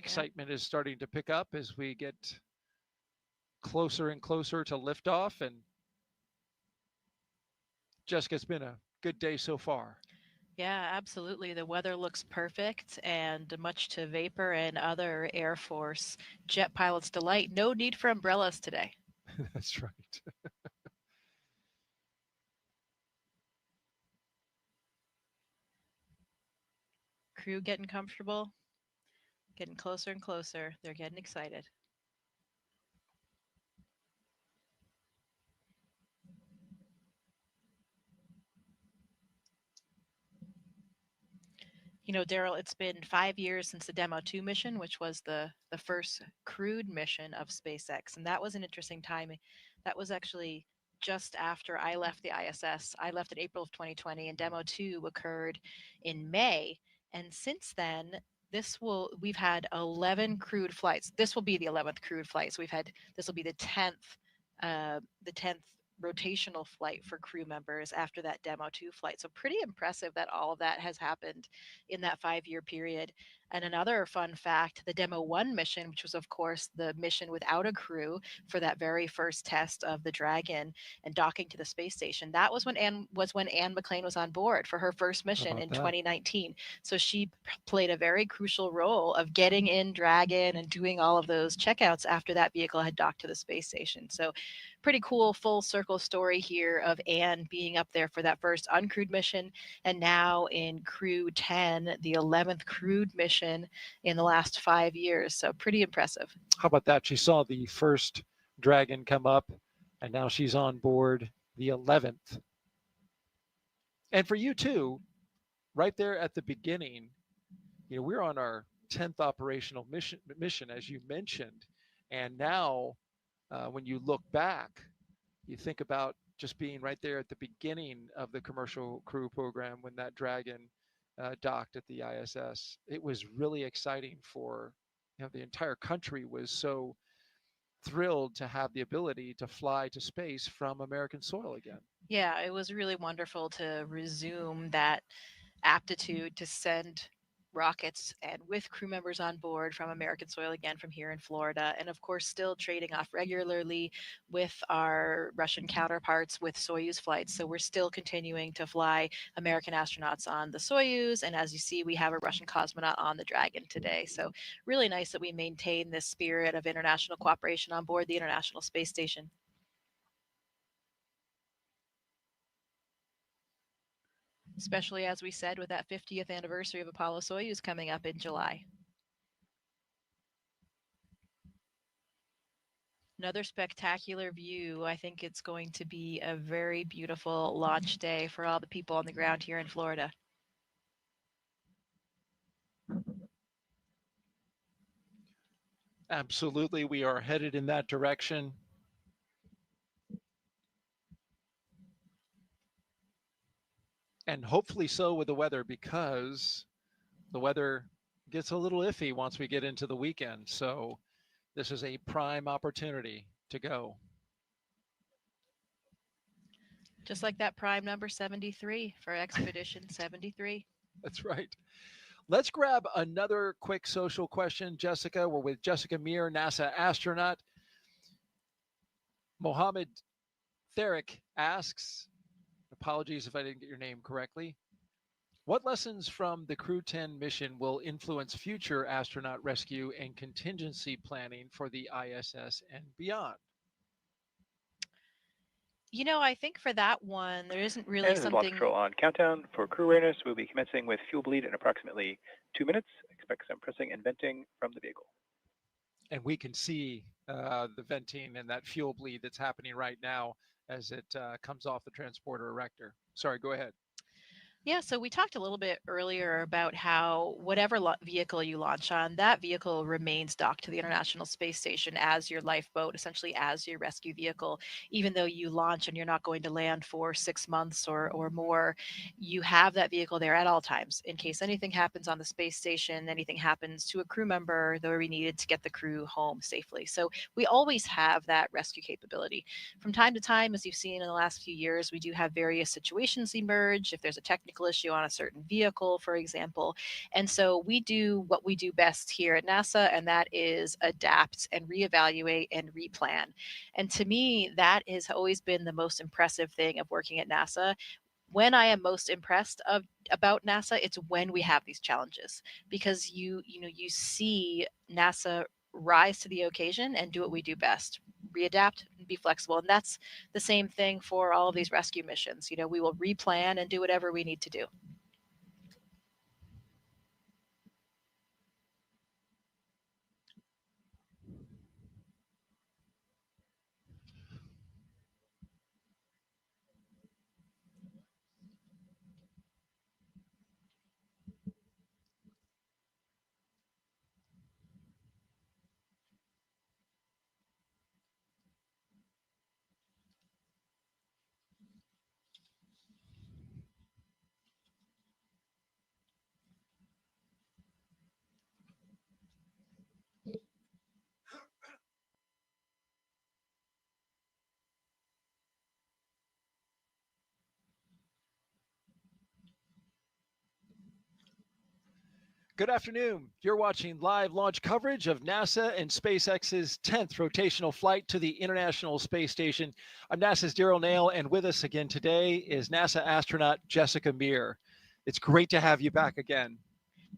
Excitement is starting to pick up as we get closer and closer to liftoff. And Jessica, it's been a good day so far. Yeah, absolutely. The weather looks perfect and much to Vapor and other Air Force jet pilots' delight. No need for umbrellas today. That's right. Crew getting comfortable, getting closer and closer. They're getting excited. You know, Daryl, it's been 5 years since the Demo 2 mission, which was the first crewed mission of SpaceX. And that was an interesting time. That was actually just after I left the ISS. I left in April of 2020, and Demo 2 occurred in May. And since then, we've had 11 crewed flights. This will be the 11th crewed flight. So this will be the tenth rotational flight for crew members after that Demo 2 flight. So pretty impressive that all of that has happened in that 5 year period. And another fun fact, the Demo 1 mission, which was of course the mission without a crew for that very first test of the Dragon and docking to the space station, that was when Anne McClain was on board for her first How mission about in that? 2019. So she played a very crucial role of getting in Dragon and doing all of those checkouts after that vehicle had docked to the space station. So pretty cool full circle story here of Anne being up there for that first uncrewed mission, and now in Crew-10, the 11th crewed mission in the last 5 years. So pretty impressive. How about that? She saw the first Dragon come up, and now she's on board the 11th. And for you too, right there at the beginning, we're on our 10th operational mission, as you mentioned. And now, when you look back, you think about just being right there at the beginning of the commercial crew program when that Dragon docked at the ISS. It was really exciting for, the entire country was so thrilled to have the ability to fly to space from American soil again. Yeah, it was really wonderful to resume that aptitude to send rockets and with crew members on board from American soil again from here in Florida. And of course, still trading off regularly with our Russian counterparts with Soyuz flights. So we're still continuing to fly American astronauts on the Soyuz. And as you see, we have a Russian cosmonaut on the Dragon today. So really nice that we maintain this spirit of international cooperation on board the International Space Station. Especially as we said with that 50th anniversary of Apollo Soyuz coming up in July. Another spectacular view. I think it's going to be a very beautiful launch day for all the people on the ground here in Florida. Absolutely, we are headed in that direction. And hopefully so with the weather, because the weather gets a little iffy once we get into the weekend. So this is a prime opportunity to go. Just like that prime number 73 for Expedition 73. That's right. Let's grab another quick social question, Jessica. We're with Jessica Meir, NASA astronaut. Mohammed Therick asks, apologies if I didn't get your name correctly, what lessons from the Crew-10 mission will influence future astronaut rescue and contingency planning for the ISS and beyond? You know, I think for that one, there isn't And really this is Launch something. Control on countdown for crew readiness. We'll be commencing with fuel bleed in approximately 2 minutes. Expect some pressing and venting from the vehicle. And we can see the venting and that fuel bleed that's happening right now as it comes off the transporter-erector. Sorry, go ahead. Yeah, so we talked a little bit earlier about how whatever vehicle you launch on, that vehicle remains docked to the International Space Station as your lifeboat, essentially as your rescue vehicle. Even though you launch and you're not going to land for 6 months or more, you have that vehicle there at all times in case anything happens on the space station, anything happens to a crew member, though we needed to get the crew home safely. So we always have that rescue capability. From time to time, as you've seen in the last few years, we do have various situations emerge. If there's a technical mechanical issue on a certain vehicle, for example. And so we do what we do best here at NASA, and that is adapt and reevaluate and replan. And to me, that has always been the most impressive thing of working at NASA. When I am most impressed about NASA, it's when we have these challenges, because you see NASA rise to the occasion and do what we do best: readapt and be flexible. And that's the same thing for all of these rescue missions. We will replan and do whatever we need to do. Good afternoon. You're watching live launch coverage of NASA and SpaceX's 10th rotational flight to the International Space Station. I'm NASA's Daryl Nail, and with us again today is NASA astronaut Jessica Meir. It's great to have you back again.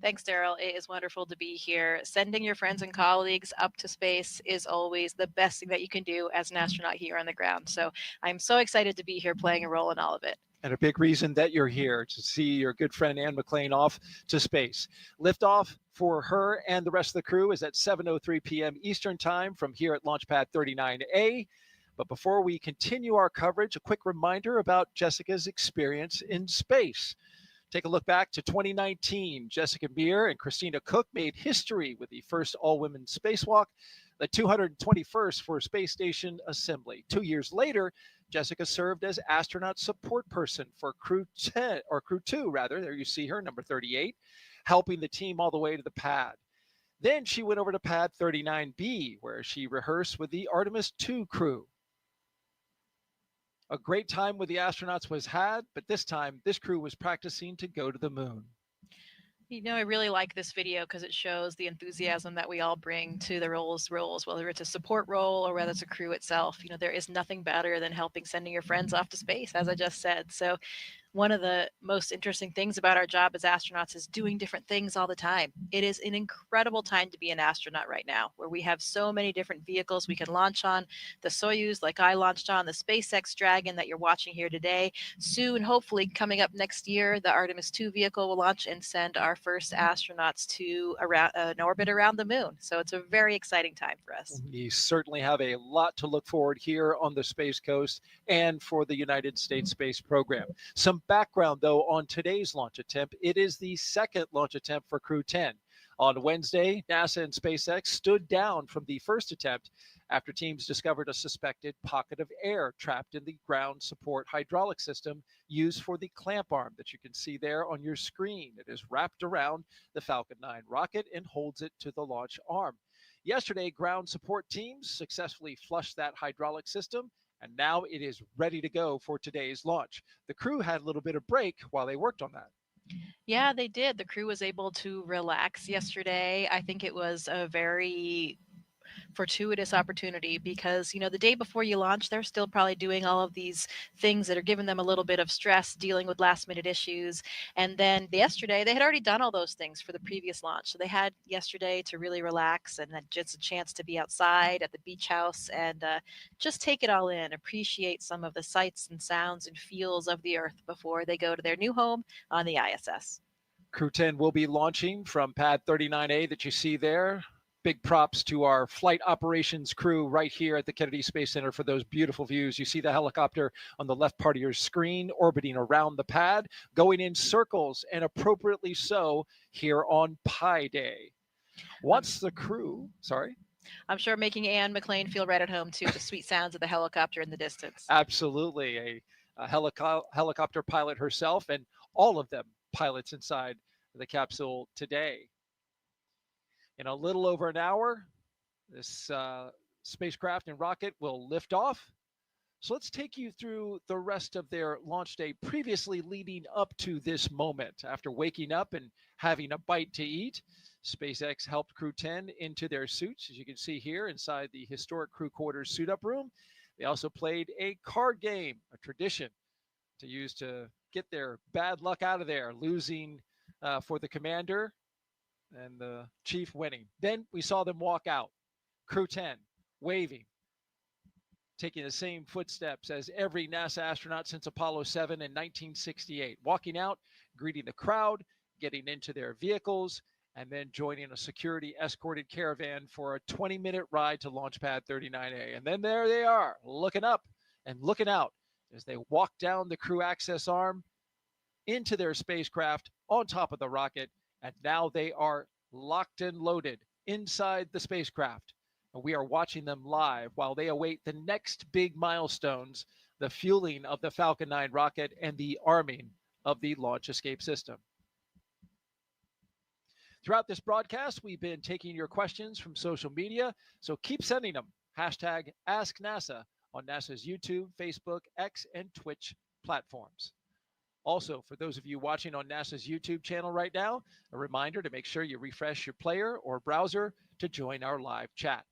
Thanks, Daryl. It is wonderful to be here. Sending your friends and colleagues up to space is always the best thing that you can do as an astronaut here on the ground. So I'm so excited to be here playing a role in all of it. And a big reason that you're here to see your good friend Anne McClain off to space. Liftoff for her and the rest of the crew is at 7:03 p.m. Eastern Time from here at Launch Pad 39A. But before we continue our coverage, a quick reminder about Jessica's experience in space. Take a look back to 2019. Jessica Meir and Christina Cook made history with the first all-women spacewalk, the 221st for space station assembly. 2 years later, Jessica served as astronaut support person for Crew-10, or Crew-2 rather. There you see her, number 38, helping the team all the way to the pad. Then she went over to pad 39B, where she rehearsed with the Artemis 2 crew. A great time with the astronauts was had, but this time this crew was practicing to go to the moon. I really like this video because it shows the enthusiasm that we all bring to the roles, whether it's a support role or whether it's a crew itself. There is nothing better than sending your friends off to space, as I just said. So one of the most interesting things about our job as astronauts is doing different things all the time. It is an incredible time to be an astronaut right now, where we have so many different vehicles we can launch on. The Soyuz, like I launched on, the SpaceX Dragon that you're watching here today. Soon, hopefully coming up next year, the Artemis 2 vehicle will launch and send our first astronauts to an orbit around the moon. So it's a very exciting time for us. We certainly have a lot to look forward here on the Space Coast and for the United States space program. Some background, though, on today's launch attempt. It is the second launch attempt for Crew-10. On Wednesday, NASA and SpaceX stood down from the first attempt after teams discovered a suspected pocket of air trapped in the ground support hydraulic system used for the clamp arm that you can see there on your screen. It is wrapped around the Falcon 9 rocket and holds it to the launch arm. Yesterday, ground support teams successfully flushed that hydraulic system, and now it is ready to go for today's launch. The crew had a little bit of break while they worked on that. Yeah, they did. The crew was able to relax yesterday. I think it was a very fortuitous opportunity because, the day before you launch, they're still probably doing all of these things that are giving them a little bit of stress, dealing with last minute issues. And then yesterday, they had already done all those things for the previous launch. So they had yesterday to really relax and then just a chance to be outside at the beach house and just take it all in, appreciate some of the sights and sounds and feels of the Earth before they go to their new home on the ISS. Crew-10 will be launching from pad 39A that you see there. Big props to our flight operations crew right here at the Kennedy Space Center for those beautiful views. You see the helicopter on the left part of your screen orbiting around the pad, going in circles, and appropriately so here on Pi Day. Once the crew, sorry? I'm sure making Anne McClain feel right at home too, the sweet sounds of the helicopter in the distance. Absolutely. A helicopter pilot herself, and all of them pilots inside the capsule today. In a little over an hour, this spacecraft and rocket will lift off So let's take you through the rest of their launch day previously leading up to this moment. After waking up and having a bite to eat, SpaceX helped Crew-10 into their suits, as you can see here inside the historic crew quarters suit-up room. They also played a card game, a tradition to use to get their bad luck out of there, losing for the commander and the chief winning. Then we saw them walk out, Crew-10 waving, taking the same footsteps as every NASA astronaut since Apollo 7 in 1968, walking out, greeting the crowd, getting into their vehicles, and then joining a security escorted caravan for a 20-minute ride to Launch Pad 39A. And then there they are, looking up and looking out as they walk down the crew access arm into their spacecraft on top of the rocket. And now they are locked and loaded inside the spacecraft. And we are watching them live while they await the next big milestones, the fueling of the Falcon 9 rocket and the arming of the launch escape system. Throughout this broadcast, we've been taking your questions from social media, so keep sending them. Hashtag AskNASA on NASA's YouTube, Facebook, X, and Twitch platforms. Also, for those of you watching on NASA's YouTube channel right now, a reminder to make sure you refresh your player or browser to join our live chat.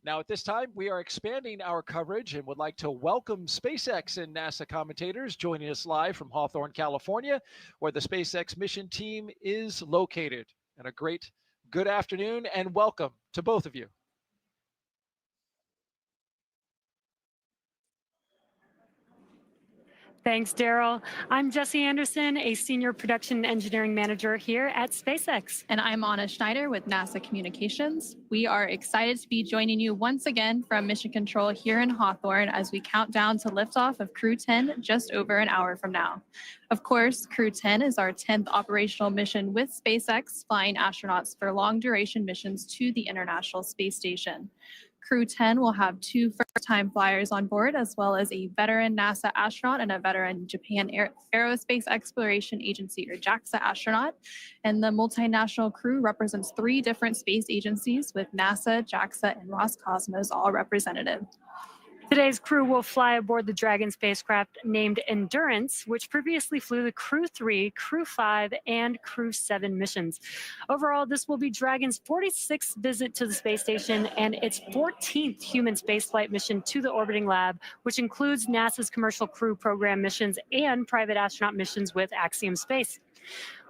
Now, at this time, we are expanding our coverage and would like to welcome SpaceX and NASA commentators joining us live from Hawthorne, California, where the SpaceX mission team is located. And a great good afternoon and welcome to both of you. Thanks, Daryl. I'm Jesse Anderson, a senior production engineering manager here at SpaceX. And I'm Anna Schneider with NASA Communications. We are excited to be joining you once again from Mission Control here in Hawthorne as we count down to liftoff of Crew-10 just over an hour from now. Of course, Crew-10 is our 10th operational mission with SpaceX, flying astronauts for long-duration missions to the International Space Station. Crew-10 will have 2 first-time flyers on board, as well as a veteran NASA astronaut and a veteran Japan Aerospace Exploration Agency, or JAXA astronaut. And the multinational crew represents 3 different space agencies, with NASA, JAXA, and Roscosmos all represented. Today's crew will fly aboard the Dragon spacecraft named Endurance, which previously flew the Crew-3, Crew-5, and Crew-7 missions. Overall, this will be Dragon's 46th visit to the space station and its 14th human spaceflight mission to the orbiting lab, which includes NASA's Commercial Crew Program missions and private astronaut missions with Axiom Space.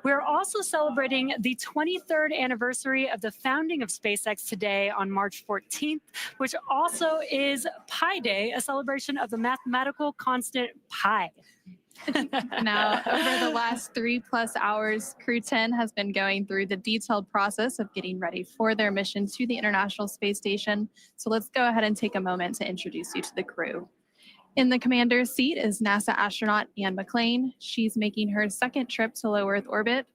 We're also celebrating the 23rd anniversary of the founding of SpaceX today on March 14th, which also is Pi Day, a celebration of the mathematical constant pi. Now, over the last 3+ hours, Crew-10 has been going through the detailed process of getting ready for their mission to the International Space Station. So let's go ahead and take a moment to introduce you to the crew. In the commander's seat is NASA astronaut Anne McClain. She's making her 2nd trip to low Earth orbit.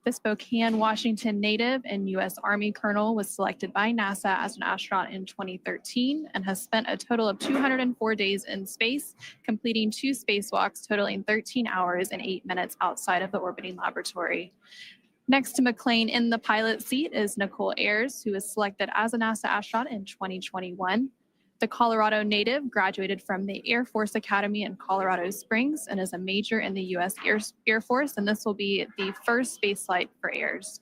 The Spokane, Washington native and U.S. Army colonel was selected by NASA as an astronaut in 2013 and has spent a total of 204 days in space, completing 2 spacewalks totaling 13 hours and 8 minutes outside of the orbiting laboratory. Next to McClain in the pilot seat is Nicole Ayers, who was selected as a NASA astronaut in 2021. The Colorado native graduated from the Air Force Academy in Colorado Springs and is a major in the U.S. Air Force, and this will be the first spaceflight for Ayers.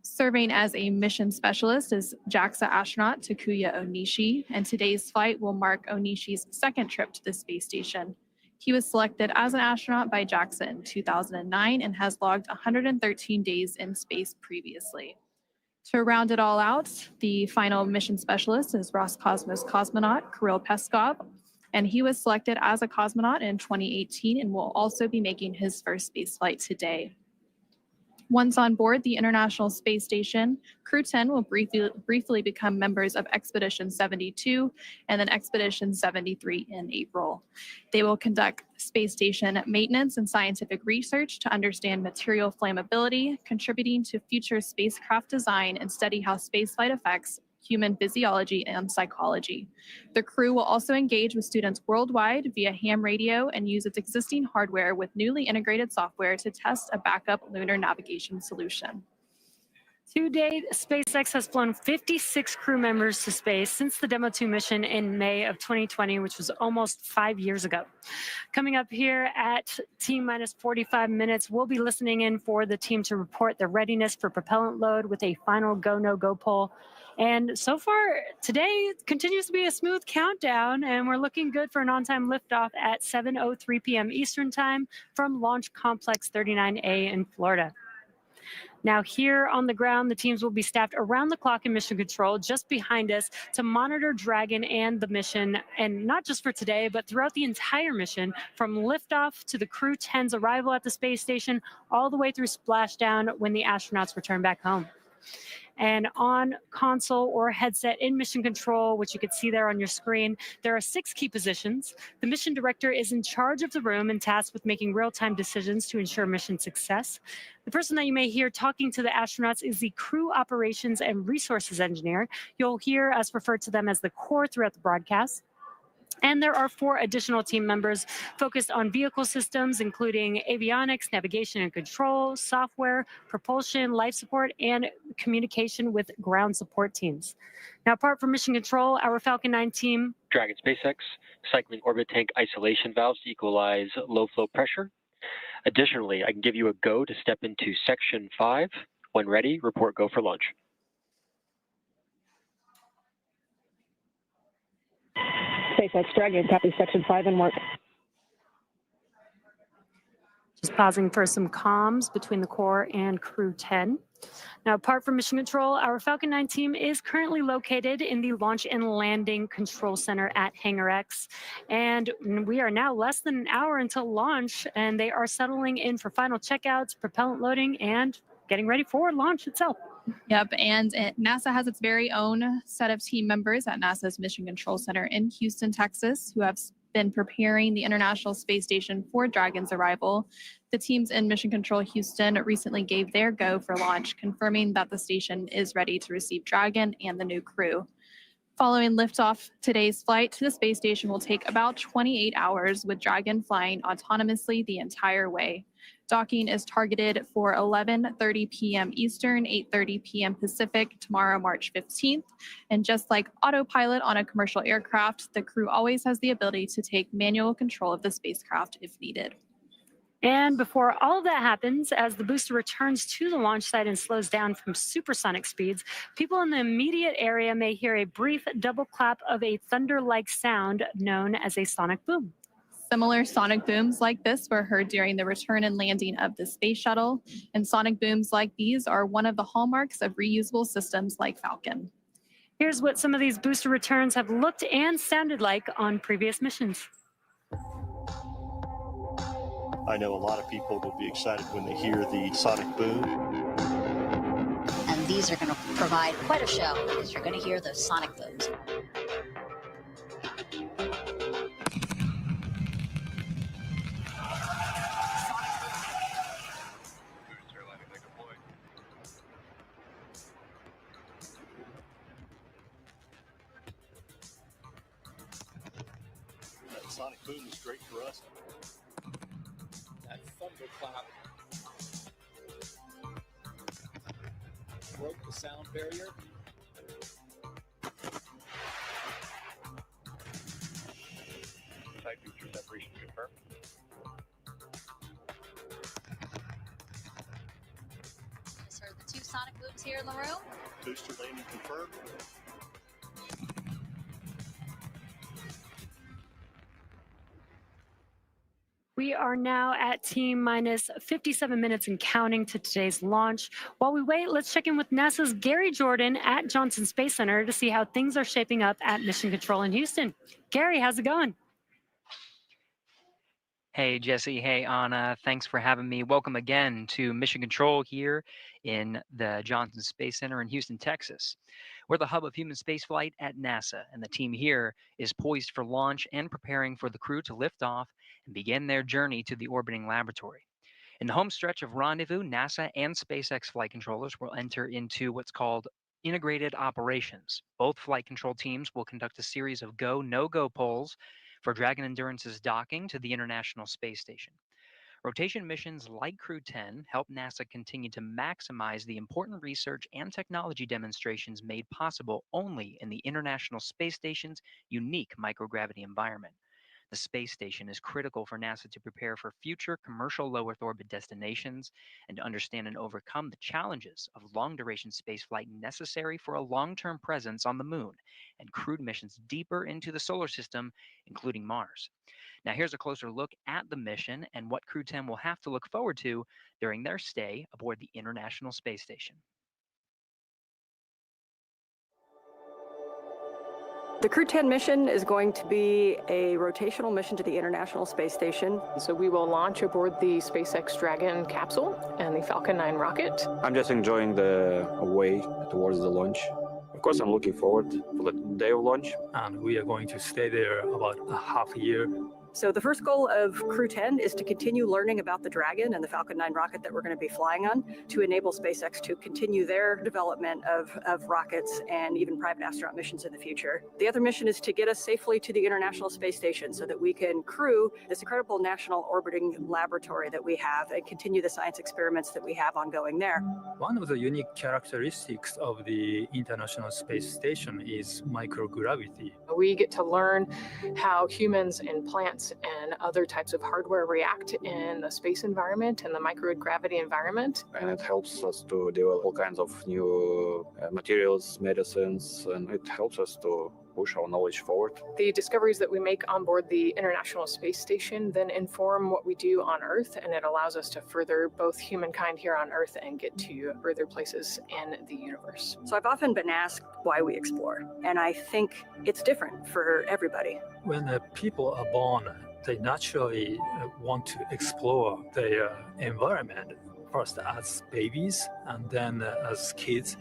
Serving as a mission specialist is JAXA astronaut Takuya Onishi, and today's flight will mark Onishi's 2nd trip to the space station. He was selected as an astronaut by JAXA in 2009 and has logged 113 days in space previously. To round it all out, the final mission specialist is Roscosmos cosmonaut Kirill Peskov, and he was selected as a cosmonaut in 2018 and will also be making his first spaceflight today. Once on board the International Space Station, Crew-10 will briefly become members of Expedition 72 and then Expedition 73 in April. They will conduct space station maintenance and scientific research to understand material flammability, contributing to future spacecraft design and study how spaceflight affects human physiology and psychology. The crew will also engage with students worldwide via ham radio and use its existing hardware with newly integrated software to test a backup lunar navigation solution. To date, SpaceX has flown 56 crew members to space since the Demo 2 mission in May of 2020, which was almost 5 years ago. Coming up here at T-minus 45 minutes, we'll be listening in for the team to report their readiness for propellant load with a final go, no-go poll. And so far, today continues to be a smooth countdown, and we're looking good for an on-time liftoff at 7:03 p.m. Eastern Time from Launch Complex 39A in Florida. Now, here on the ground, the teams will be staffed around the clock in mission control just behind us to monitor Dragon and the mission, and not just for today, but throughout the entire mission, from liftoff to the Crew-10's arrival at the space station, all the way through splashdown when the astronauts return back home. And on console or headset in mission control, which you can see there on your screen, there are 6 key positions. The mission director is in charge of the room and tasked with making real-time decisions to ensure mission success. The person that you may hear talking to the astronauts is the crew operations and resources engineer. You'll hear us refer to them as the core throughout the broadcast. And there are 4 additional team members focused on vehicle systems, including avionics, navigation and control, software, propulsion, life support, and communication with ground support teams. Now, apart from mission control, our Falcon 9 team... Dragon SpaceX, cycling orbit tank isolation valves to equalize low flow pressure. Additionally, I can give you a go to step into Section 5. When ready, report go for launch. SpaceX Dragon, copy Section 5 and work. Just pausing for some comms between the core and Crew-10. Now, apart from mission control, our Falcon 9 team is currently located in the Launch and Landing Control Center at Hangar X. And we are now less than an hour until launch, and they are settling in for final checkouts, propellant loading, and getting ready for launch itself. Yep, and NASA has its very own set of team members at NASA's Mission Control Center in Houston, Texas, who have been preparing the International Space Station for Dragon's arrival. The teams in Mission Control Houston recently gave their go for launch, confirming that the station is ready to receive Dragon and the new crew. Following liftoff, today's flight to the space station will take about 28 hours, with Dragon flying autonomously the entire way. Docking is targeted for 11:30 p.m. Eastern, 8:30 p.m. Pacific, tomorrow, March 15th. And just like autopilot on a commercial aircraft, the crew always has the ability to take manual control of the spacecraft if needed. And before all of that happens, as the booster returns to the launch site and slows down from supersonic speeds, people in the immediate area may hear a brief double clap of a thunder-like sound known as a sonic boom. Similar sonic booms like this were heard during the return and landing of the space shuttle, and sonic booms like these are one of the hallmarks of reusable systems like Falcon. Here's what some of these booster returns have looked and sounded like on previous missions. I know a lot of people will be excited when they hear the sonic boom. And these are going to provide quite a show, because you're going to hear those sonic booms. That sonic boom is great for us. That thunderclap broke the sound barrier. Side booster separation confirmed. Just heard the 2 sonic booms here in the room. Booster landing confirmed. We are now at T-minus 57 minutes and counting to today's launch. While we wait, let's check in with NASA's Gary Jordan at Johnson Space Center to see how things are shaping up at Mission Control in Houston. Gary, how's it going? Hey, Jesse. Hey, Anna. Thanks for having me. Welcome again to Mission Control here in the Johnson Space Center in Houston, Texas. We're the hub of human spaceflight at NASA, and the team here is poised for launch and preparing for the crew to lift off and begin their journey to the orbiting laboratory. In the home stretch of rendezvous, NASA and SpaceX flight controllers will enter into what's called integrated operations. Both flight control teams will conduct a series of go, no-go polls for Dragon Endurance's docking to the International Space Station. Rotation missions like Crew-10 help NASA continue to maximize the important research and technology demonstrations made possible only in the International Space Station's unique microgravity environment. The space station is critical for NASA to prepare for future commercial low Earth orbit destinations and to understand and overcome the challenges of long-duration spaceflight necessary for a long-term presence on the Moon and crewed missions deeper into the solar system, including Mars. Now here's a closer look at the mission and what Crew-10 will have to look forward to during their stay aboard the International Space Station. The Crew-10 mission is going to be a rotational mission to the International Space Station. So we will launch aboard the SpaceX Dragon capsule and the Falcon 9 rocket. I'm just enjoying the way towards the launch. Of course, I'm looking forward to the day of launch. And we are going to stay there about a half a year. So the first goal of Crew-10 is to continue learning about the Dragon and the Falcon 9 rocket that we're going to be flying on to enable SpaceX to continue their development of rockets and even private astronaut missions in the future. The other mission is to get us safely to the International Space Station so that we can crew this incredible national orbiting laboratory that we have and continue the science experiments that we have ongoing there. One of the unique characteristics of the International Space Station is microgravity. We get to learn how humans and plants and other types of hardware react in the space environment and the microgravity environment. And it helps us to develop all kinds of new materials, medicines, and it helps us to push our knowledge forward. The discoveries that we make on board the International Space Station then inform what we do on Earth, and it allows us to further both humankind here on Earth and get to further places in the universe. So I've often been asked why we explore, and I think it's different for everybody. When people are born, they naturally want to explore their environment, first as babies, and then as kids,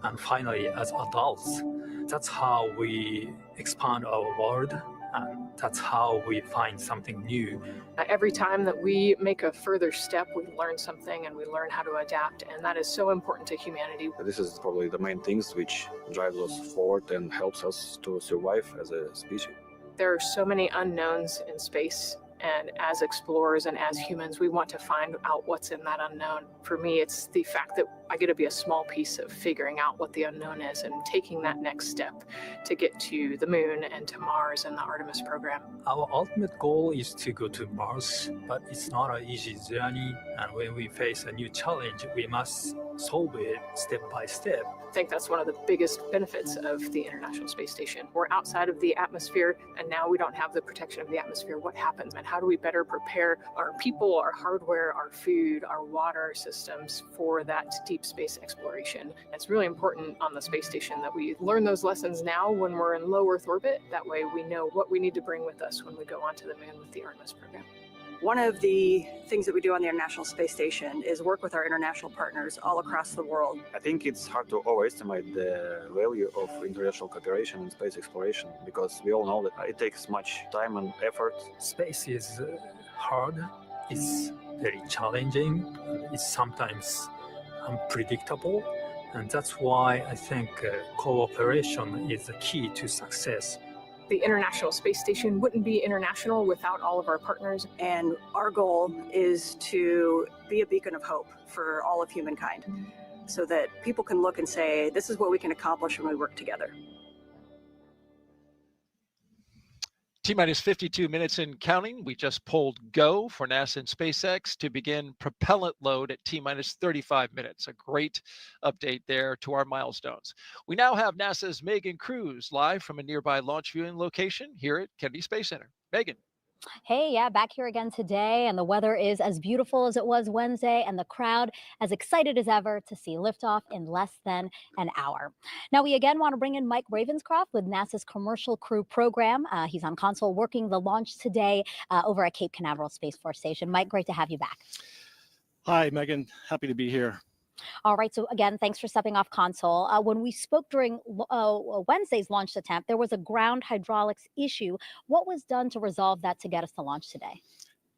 and finally as adults. That's how we expand our world, and that's how we find something new. Every time that we make a further step, we learn something and we learn how to adapt, and that is so important to humanity. This is probably the main things which drives us forward and helps us to survive as a species. There are so many unknowns in space, and as explorers and as humans, we want to find out what's in that unknown. For me, it's the fact that I get to be a small piece of figuring out what the unknown is and taking that next step to get to the Moon and to Mars and the Artemis program. Our ultimate goal is to go to Mars, but it's not an easy journey, and when we face a new challenge, we must solve it step by step. I think that's one of the biggest benefits of the International Space Station. We're outside of the atmosphere, and now we don't have the protection of the atmosphere. What happens, and how do we better prepare our people, our hardware, our food, our water systems for that deep space exploration? It's really important on the space station that we learn those lessons now when we're in low Earth orbit. That way we know what we need to bring with us when we go onto the Moon with the Artemis program. One of the things that we do on the International Space Station is work with our international partners all across the world. I think it's hard to overestimate the value of international cooperation in space exploration, because we all know that it takes much time and effort. Space is hard, it's very challenging, it's sometimes unpredictable, and that's why I think cooperation is the key to success. The International Space Station wouldn't be international without all of our partners. And our goal is to be a beacon of hope for all of humankind so that people can look and say, this is what we can accomplish when we work together. T-minus 52 minutes in counting. We just pulled go for NASA and SpaceX to begin propellant load at T-minus 35 minutes. A great update there to our milestones. We now have NASA's Megan Cruz live from a nearby launch viewing location here at Kennedy Space Center. Megan. Hey, yeah, back here again today, and the weather is as beautiful as it was Wednesday, and the crowd as excited as ever to see liftoff in less than an hour. Now, we again want to bring in Mike Ravenscroft with NASA's Commercial Crew program. He's on console working the launch today over at Cape Canaveral Space Force Station. Mike, great to have you back. Hi, Megan. Happy to be here. All right. So again, thanks for stepping off console. When we spoke during Wednesday's launch attempt, there was a ground hydraulics issue. What was done to resolve that to get us to launch today?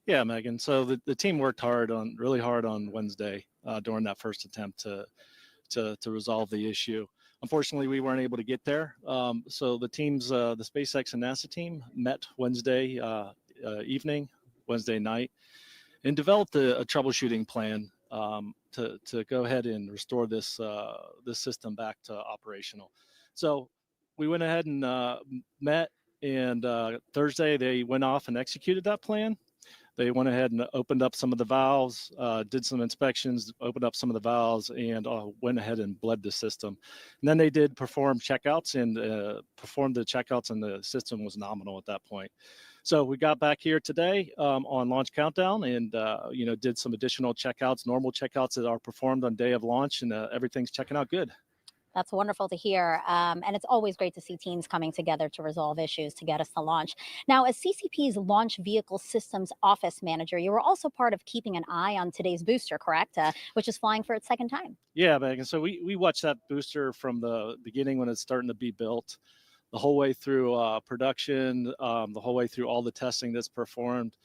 Yeah, Megan. So the team worked really hard on Wednesday during that first attempt to resolve the issue. Unfortunately, we weren't able to get there. So the teams, the SpaceX and NASA team met Wednesday evening, Wednesday night. and developed a troubleshooting plan to go ahead and restore this system back to operational. So we went ahead and met, and Thursday they went off and executed that plan. They went ahead and opened up some of the valves, did some inspections, opened up some of the valves, and went ahead and bled the system. And then they did perform checkouts and performed the checkouts, and the system was nominal at that point. So we got back here today on launch countdown, and did some additional checkouts, normal checkouts that are performed on day of launch, and everything's checking out good. That's wonderful to hear. And it's always great to see teams coming together to resolve issues to get us to launch. Now, as CCP's Launch Vehicle Systems Office Manager, you were also part of keeping an eye on today's booster, correct? Which is flying for its second time. Yeah, Megan. So we watched that booster from the beginning when it's starting to be built, the whole way through production, the whole way through all the testing that's performed,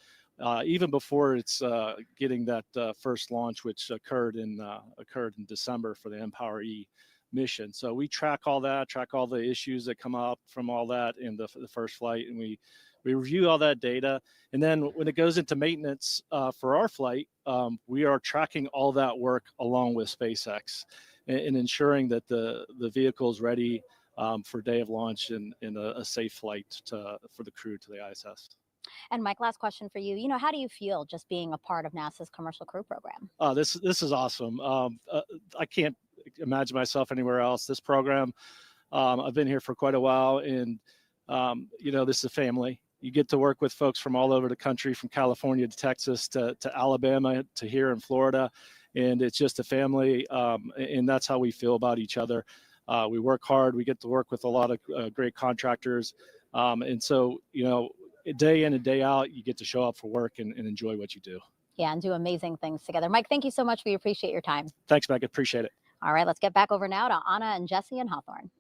even before it's getting that first launch, which occurred in December for the Empower-E mission. So we track all that, track all the issues that come up from all that in the first flight, and we review all that data. And then when it goes into maintenance for our flight, we are tracking all that work along with SpaceX and ensuring that the vehicle is ready for day of launch and a safe flight for the crew to the ISS. And Mike, last question for you. How do you feel just being a part of NASA's Commercial Crew Program? This is awesome. I can't imagine myself anywhere else. This program, I've been here for quite a while, and this is a family. You get to work with folks from all over the country, from California to Texas to Alabama to here in Florida, and it's just a family, and that's how we feel about each other. We work hard. We get to work with a lot of great contractors, and so day in and day out, you get to show up for work and enjoy what you do. Yeah, and do amazing things together. Mike, thank you so much. We appreciate your time. Thanks, Meg. Appreciate it. All right, let's get back over now to Anna and Jesse and Hawthorne.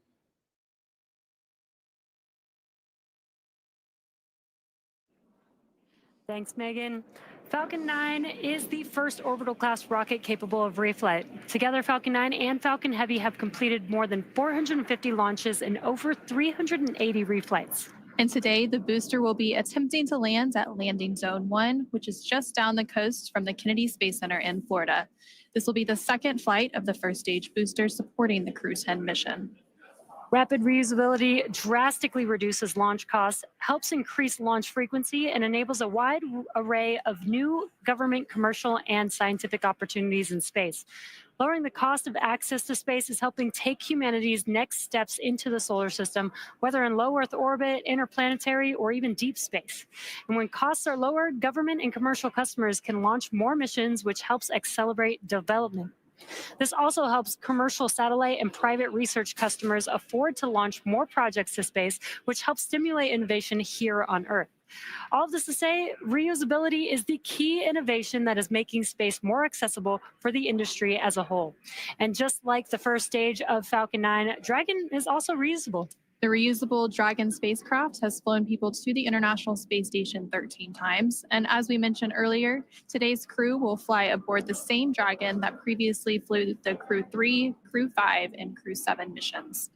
Thanks, Megan. Falcon 9 is the first orbital class rocket capable of reflight. Together, Falcon 9 and Falcon Heavy have completed more than 450 launches and over 380 reflights. And today, the booster will be attempting to land at Landing Zone 1, which is just down the coast from the Kennedy Space Center in Florida. This will be the second flight of the first stage booster supporting the Crew-10 mission. Rapid reusability drastically reduces launch costs, helps increase launch frequency, and enables a wide array of new government, commercial, and scientific opportunities in space. Lowering the cost of access to space is helping take humanity's next steps into the solar system, whether in low Earth orbit, interplanetary, or even deep space. And when costs are lower, government and commercial customers can launch more missions, which helps accelerate development. This also helps commercial satellite and private research customers afford to launch more projects to space, which helps stimulate innovation here on Earth. All of this to say, reusability is the key innovation that is making space more accessible for the industry as a whole. And just like the first stage of Falcon 9, Dragon is also reusable. The reusable Dragon spacecraft has flown people to the International Space Station 13 times. And as we mentioned earlier, today's crew will fly aboard the same Dragon that previously flew the Crew-3, Crew-5, and Crew-7 missions.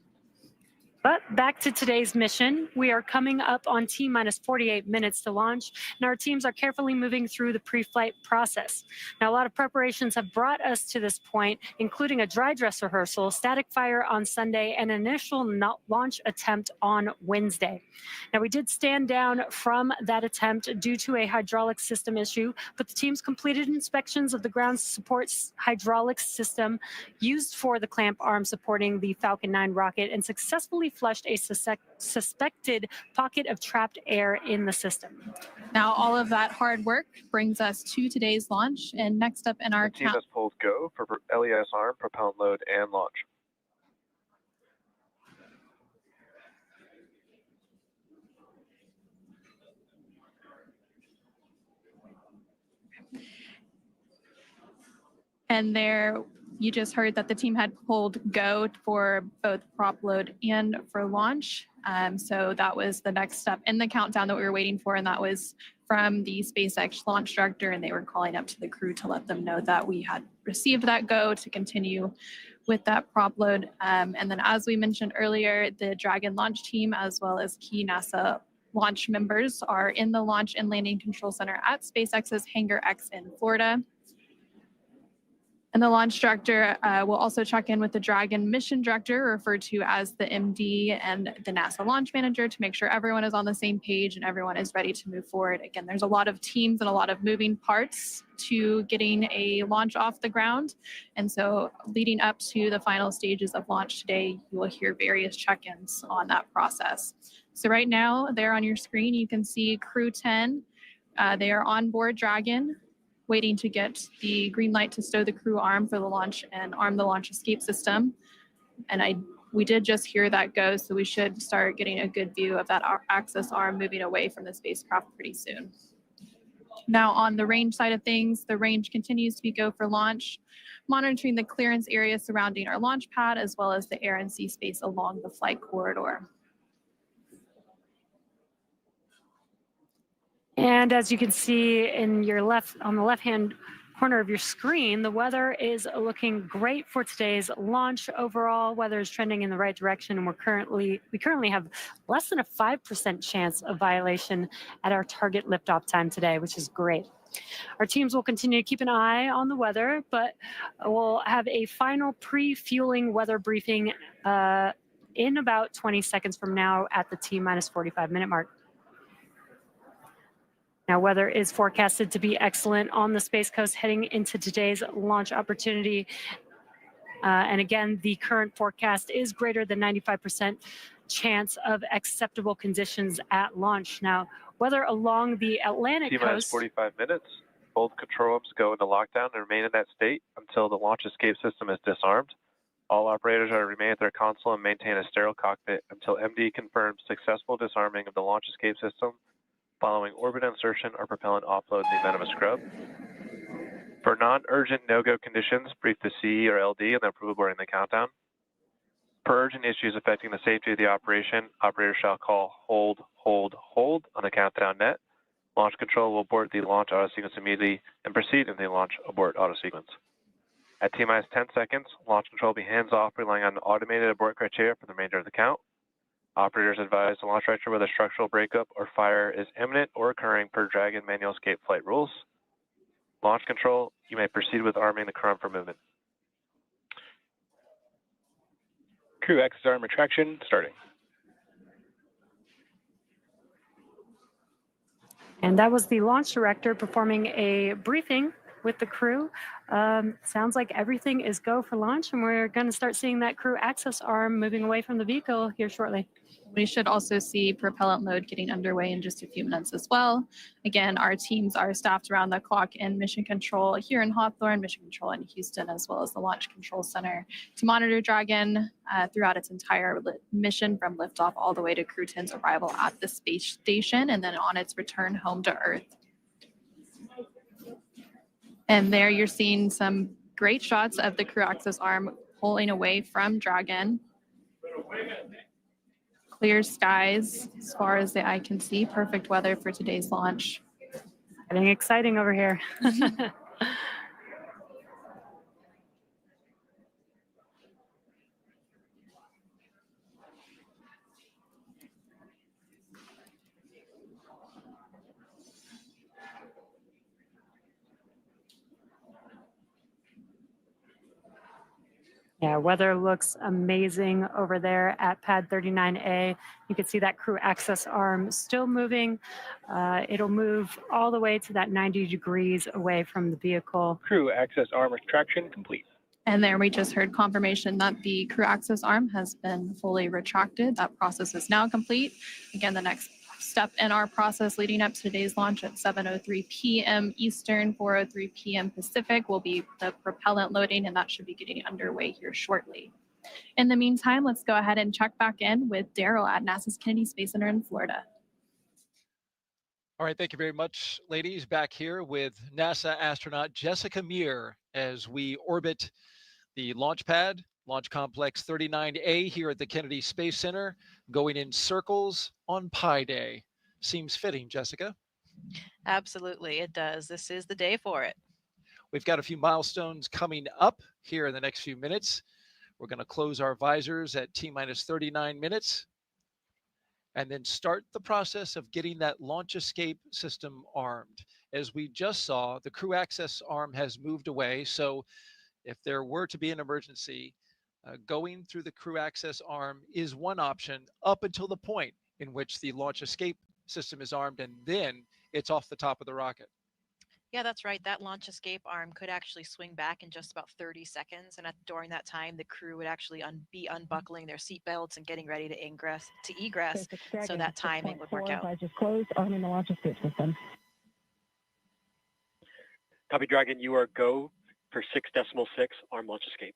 But back to today's mission. We are coming up on T-minus 48 minutes to launch, and our teams are carefully moving through the pre-flight process. Now, a lot of preparations have brought us to this point, including a dry dress rehearsal, static fire on Sunday, and initial launch attempt on Wednesday. Now, we did stand down from that attempt due to a hydraulic system issue, but the teams completed inspections of the ground support hydraulic system used for the clamp arm supporting the Falcon 9 rocket and successfully flushed a suspected pocket of trapped air in the system. Now, all of that hard work brings us to today's launch. And next up in our team has pulled go for LES arm, propellant load, and launch. And there, you just heard that the team had pulled go for both prop load and for launch. So that was the next step in the countdown that we were waiting for, and that was from the SpaceX launch director, and they were calling up to the crew to let them know that we had received that go to continue with that prop load. And then as we mentioned earlier, the Dragon launch team, as well as key NASA launch members are in the Launch and Landing Control Center at SpaceX's Hangar X in Florida. And the launch director will also check in with the Dragon mission director, referred to as the MD, and the NASA launch manager to make sure everyone is on the same page and everyone is ready to move forward. Again, there's a lot of teams and a lot of moving parts to getting a launch off the ground. And so leading up to the final stages of launch today, you will hear various check-ins on that process. So right now, there on your screen, you can see Crew-10. They are on board Dragon, waiting to get the green light to stow the crew arm for the launch and arm the launch escape system. And we did just hear that go, so we should start getting a good view of that access arm moving away from the spacecraft pretty soon. Now on the range side of things, the range continues to be go for launch, monitoring the clearance area surrounding our launch pad, as well as the air and sea space along the flight corridor. And as you can see in your on the left-hand corner of your screen, the weather is looking great for today's launch. Overall, weather is trending in the right direction, and we currently have less than a 5% chance of violation at our target liftoff time today, which is great. Our teams will continue to keep an eye on the weather, but we'll have a final pre-fueling weather briefing in about 20 seconds from now at the T-minus 45-minute mark. Now, weather is forecasted to be excellent on the Space Coast heading into today's launch opportunity. And again, the current forecast is greater than 95% chance of acceptable conditions at launch. Now, weather along the Atlantic T-minus coast. 45 minutes. Both control rooms go into lockdown and remain in that state until the launch escape system is disarmed. All operators are to remain at their console and maintain a sterile cockpit until MD confirms successful disarming of the launch escape system following orbit insertion or propellant offload in the event of a scrub. For non-urgent no-go conditions, brief the CE or LD and they'll approve boarding the countdown. Per urgent issues affecting the safety of the operation, operators shall call hold, hold, hold on the countdown net. Launch control will abort the launch auto sequence immediately and proceed in the launch abort auto sequence. At T-minus 10 seconds, launch control will be hands-off, relying on automated abort criteria for the remainder of the count. Operators advise the launch director whether structural breakup or fire is imminent or occurring per Dragon manual escape flight rules. Launch control, you may proceed with arming the crew for movement. Crew X arm retraction starting. And that was the launch director performing a briefing with the crew. Sounds like everything is go for launch, and we're going to start seeing that crew access arm moving away from the vehicle here shortly. We should also see propellant load getting underway in just a few minutes as well. Again, our teams are staffed around the clock in Mission Control here in Hawthorne, Mission Control in Houston, as well as the Launch Control Center to monitor Dragon throughout its entire mission from liftoff all the way to Crew-10's arrival at the space station and then on its return home to Earth. And there you're seeing some great shots of the crew access arm pulling away from Dragon. Clear skies as far as the eye can see. Perfect weather for today's launch. Getting exciting over here. Yeah, weather looks amazing over there at pad 39A. You can see that crew access arm still moving. It'll move all the way to that 90 degrees away from the vehicle. Crew access arm retraction complete. And there we just heard confirmation that the crew access arm has been fully retracted. That process is now complete. Again, the next step in our process leading up to today's launch at 7:03 p.m. Eastern, 4:03 p.m. Pacific will be the propellant loading, and that should be getting underway here shortly. In the meantime, let's go ahead and check back in with Daryl at NASA's Kennedy Space Center in Florida. All right, thank you very much, ladies. Back here with NASA astronaut Jessica Meir as we orbit the launch pad, Launch Complex 39A here at the Kennedy Space Center, going in circles on Pi Day. Seems fitting, Jessica. Absolutely, it does. This is the day for it. We've got a few milestones coming up here in the next few minutes. We're going to close our visors at T-minus 39 minutes. and then start the process of getting that launch escape system armed. As we just saw, the crew access arm has moved away. So if there were to be an emergency, going through the crew access arm is one option up until the point in which the launch escape system is armed, and then it's off the top of the rocket. Yeah, that's right. That launch escape arm could actually swing back in just about 30 seconds. And during that time, the crew would actually be unbuckling their seatbelts and getting ready to egress. So that timing would work out. I just closed, arming the launch escape system. Copy, Dragon. You are go for 6.6 arm launch escape.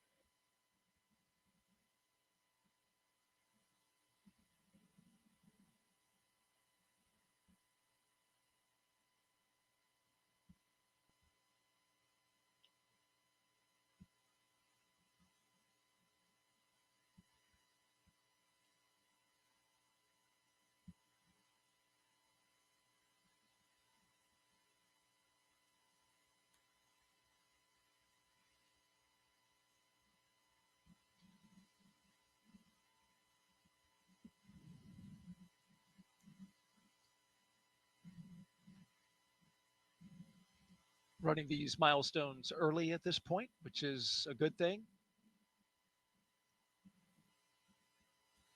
Running these milestones early at this point, which is a good thing.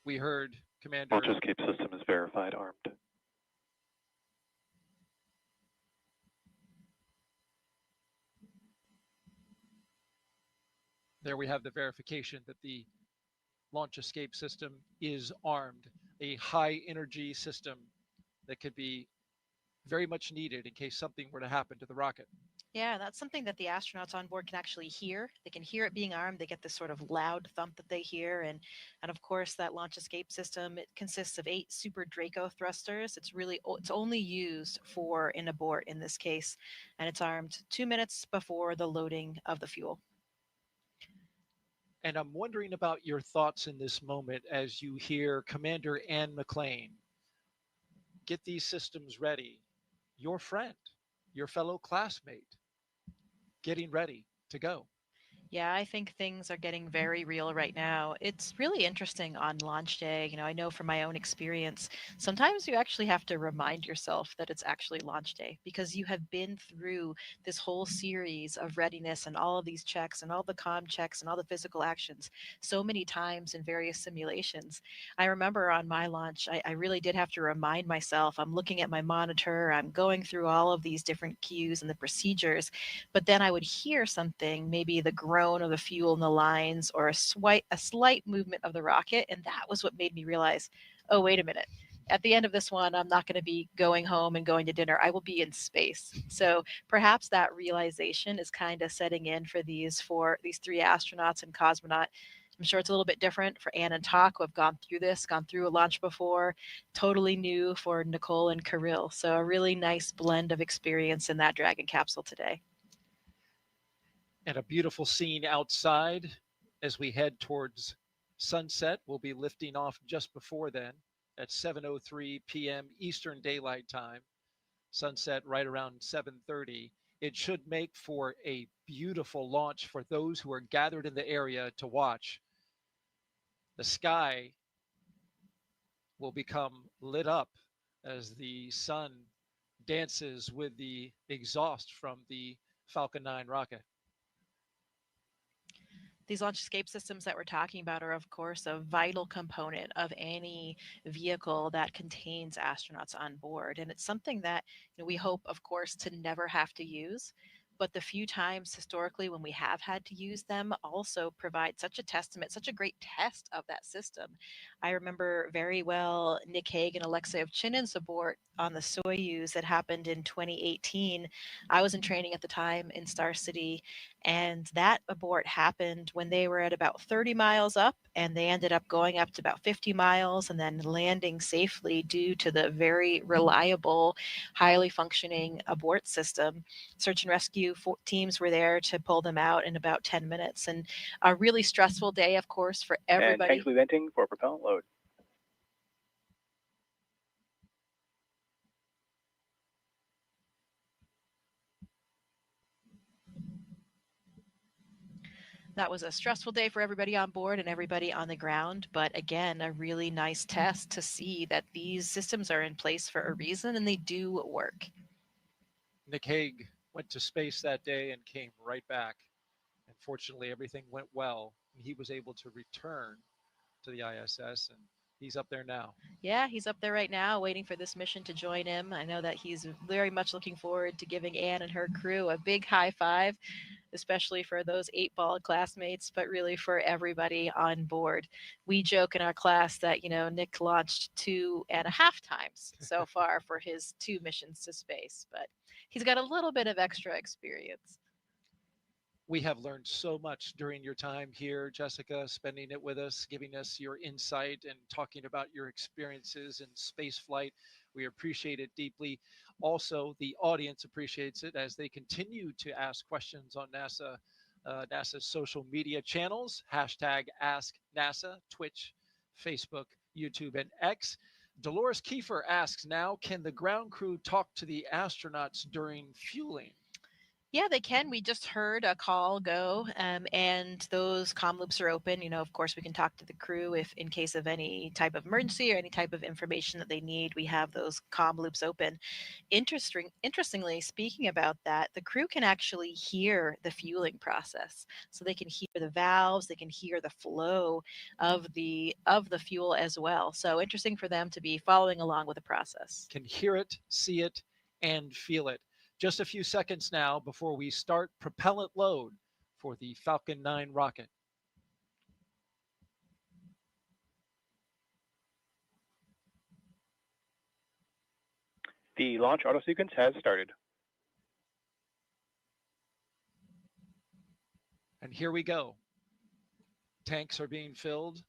We heard Commander... Launch escape system is verified armed. There we have the verification that the launch escape system is armed, a high energy system that could be very much needed in case something were to happen to the rocket. Yeah, that's something that the astronauts on board can actually hear. They can hear it being armed. They get this sort of loud thump that they hear. And of course, that launch escape system, it consists of 8 Super Draco thrusters. It's only used for an abort in this case. And it's armed 2 minutes before the loading of the fuel. And I'm wondering about your thoughts in this moment as you hear Commander Ann McLean get these systems ready. Your friend, your fellow classmate, getting ready to go. Yeah, I think things are getting very real right now. It's really interesting on launch day. You know, I know from my own experience, sometimes you actually have to remind yourself that it's actually launch day because you have been through this whole series of readiness and all of these checks and all the comm checks and all the physical actions so many times in various simulations. I remember on my launch, I really did have to remind myself, I'm looking at my monitor, I'm going through all of these different cues and the procedures, but then I would hear something, maybe the groan of the fuel in the lines or a slight movement of the rocket. And that was what made me realize, oh, wait a minute. At the end of this one, I'm not going to be going home and going to dinner. I will be in space. So perhaps that realization is kind of setting in for these 3 astronauts and cosmonaut. I'm sure it's a little bit different for Anne and Tak, who have gone through a launch before, totally new for Nicole and Kirill. So a really nice blend of experience in that Dragon capsule today. And a beautiful scene outside as we head towards sunset. We'll be lifting off just before then at 7:03 p.m. Eastern Daylight Time. Sunset right around 7:30. It should make for a beautiful launch for those who are gathered in the area to watch. The sky will become lit up as the sun dances with the exhaust from the Falcon 9 rocket. These launch escape systems that we're talking about are, of course, a vital component of any vehicle that contains astronauts on board. And it's something that we hope, of course, to never have to use. But the few times historically when we have had to use them also provide such a testament, such a great test of that system. I remember very well Nick Hague and Alexei Ovchinin's abort on the Soyuz that happened in 2018. I was in training at the time in Star City, and that abort happened when they were at about 30 miles up, and they ended up going up to about 50 miles and then landing safely due to the very reliable, highly functioning abort system. Search and rescue teams were there to pull them out in about 10 minutes. And a really stressful day, of course, for everybody. And thankfully venting for propellant load. That was a stressful day for everybody on board and everybody on the ground, but again, a really nice test to see that these systems are in place for a reason and they do work. Nick Hague went to space that day and came right back. And fortunately, everything went well. And he was able to return to the ISS, and he's up there now. Yeah, he's up there right now waiting for this mission to join him. I know that he's very much looking forward to giving Anne and her crew a big high five, especially for those 8-ball classmates, but really for everybody on board. We joke in our class that, you know, Nick launched 2.5 times so far for his 2 missions to space, but he's got a little bit of extra experience. We have learned so much during your time here, Jessica, spending it with us, giving us your insight and talking about your experiences in space flight. We appreciate it deeply. Also, the audience appreciates it as they continue to ask questions on NASA's social media channels, #AskNASA, Twitch, Facebook, YouTube, and X. Dolores Kiefer asks now, can the ground crew talk to the astronauts during fueling? Yeah, they can. We just heard a call go, and those comm loops are open. You know, of course, we can talk to the crew if in case of any type of emergency or any type of information that they need. We have those comm loops open. Interestingly, speaking about that, the crew can actually hear the fueling process. So they can hear the valves, they can hear the flow of the fuel as well. So interesting for them to be following along with the process. Can hear it, see it, and feel it. Just a few seconds now before we start propellant load for the Falcon 9 rocket. The launch auto sequence has started. And here we go. Tanks are being filled.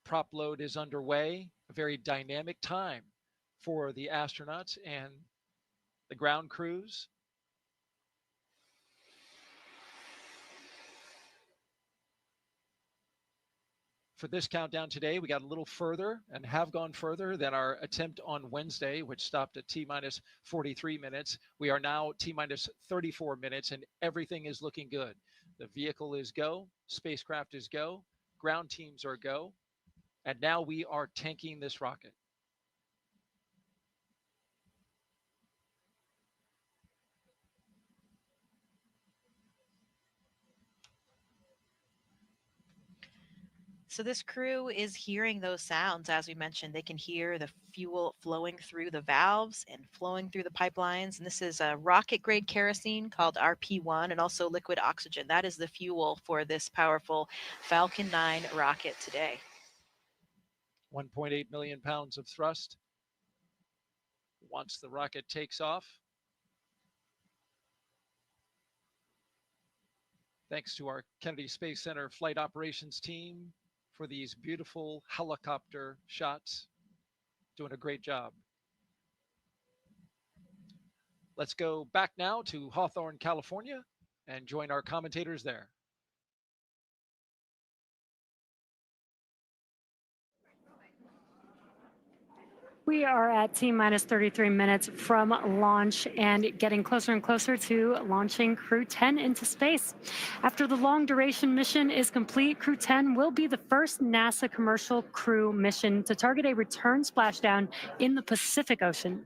Prop load is underway. A very dynamic time for the astronauts and the ground crews. For this countdown today, we got a little further and have gone further than our attempt on Wednesday, which stopped at T-minus 43 minutes. We are now T-minus 34 minutes, and everything is looking good. The vehicle is go, spacecraft is go, ground teams are go, and now we are tanking this rocket. So this crew is hearing those sounds. As we mentioned, they can hear the fuel flowing through the valves and flowing through the pipelines. And this is a rocket grade kerosene called RP1 and also liquid oxygen. That is the fuel for this powerful Falcon 9 rocket today. 1.8 million pounds of thrust. Once the rocket takes off, thanks to our Kennedy Space Center flight operations team for these beautiful helicopter shots. Doing a great job. Let's go back now to Hawthorne, California, and join our commentators there. We are at T-minus 33 minutes from launch and getting closer and closer to launching Crew-10 into space. After the long-duration mission is complete, Crew-10 will be the first NASA commercial crew mission to target a return splashdown in the Pacific Ocean.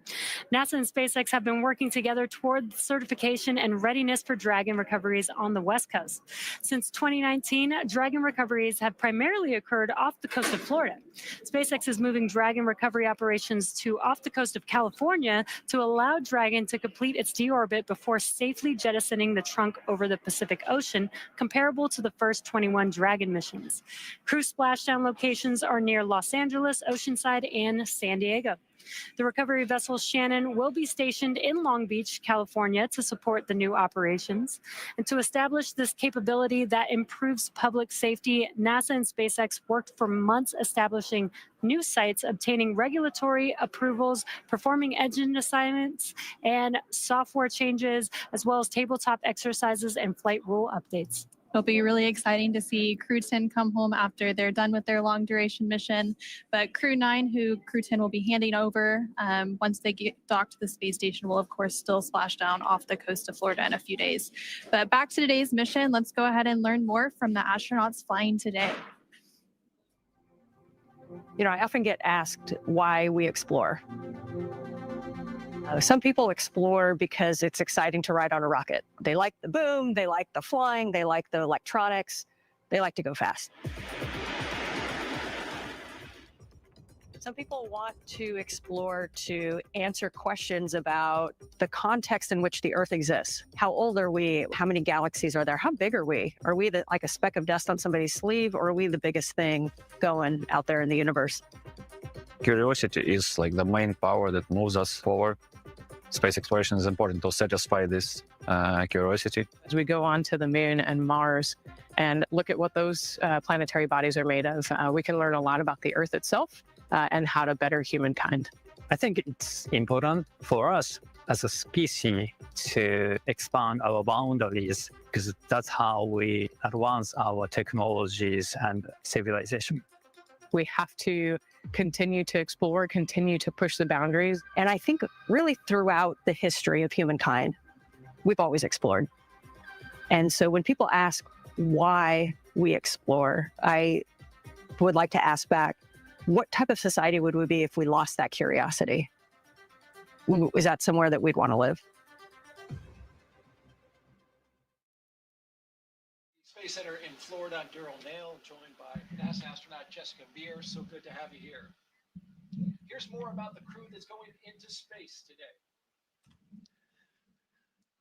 NASA and SpaceX have been working together toward certification and readiness for Dragon recoveries on the West Coast. Since 2019, Dragon recoveries have primarily occurred off the coast of Florida. SpaceX is moving Dragon recovery operations to off the coast of California to allow Dragon to complete its deorbit before safely jettisoning the trunk over the Pacific Ocean, comparable to the first 21 Dragon missions. Crew splashdown locations are near Los Angeles, Oceanside, and San Diego. The recovery vessel Shannon will be stationed in Long Beach, California to support the new operations. And to establish this capability that improves public safety, NASA and SpaceX worked for months establishing new sites, obtaining regulatory approvals, performing engine assignments and software changes, as well as tabletop exercises and flight rule updates. It'll be really exciting to see Crew-10 come home after they're done with their long duration mission. But Crew-9, who Crew-10 will be handing over once they get docked to the space station, will of course still splash down off the coast of Florida in a few days. But back to today's mission, let's go ahead and learn more from the astronauts flying today. You know, I often get asked why we explore. Some people explore because it's exciting to ride on a rocket. They like the boom, they like the flying, they like the electronics, they like to go fast. Some people want to explore to answer questions about the context in which the Earth exists. How old are we? How many galaxies are there? How big are we? Are we like a speck of dust on somebody's sleeve, or are we the biggest thing going out there in the universe? Curiosity is like the main power that moves us forward. Space exploration is important to satisfy this curiosity. As we go on to the moon and Mars and look at what those planetary bodies are made of, we can learn a lot about the Earth itself and how to better humankind. I think it's important for us as a species to expand our boundaries, because that's how we advance our technologies and civilization. We have to continue to explore, continue to push the boundaries. And I think really throughout the history of humankind, we've always explored. And so when people ask why we explore, I would like to ask back, what type of society would we be if we lost that curiosity? Is that somewhere that we'd want to live? Space Center in Florida, I'm Daryl Nail, joined by NASA astronaut Jessica Meir. So good to have you here. Here's more about the crew that's going into space today.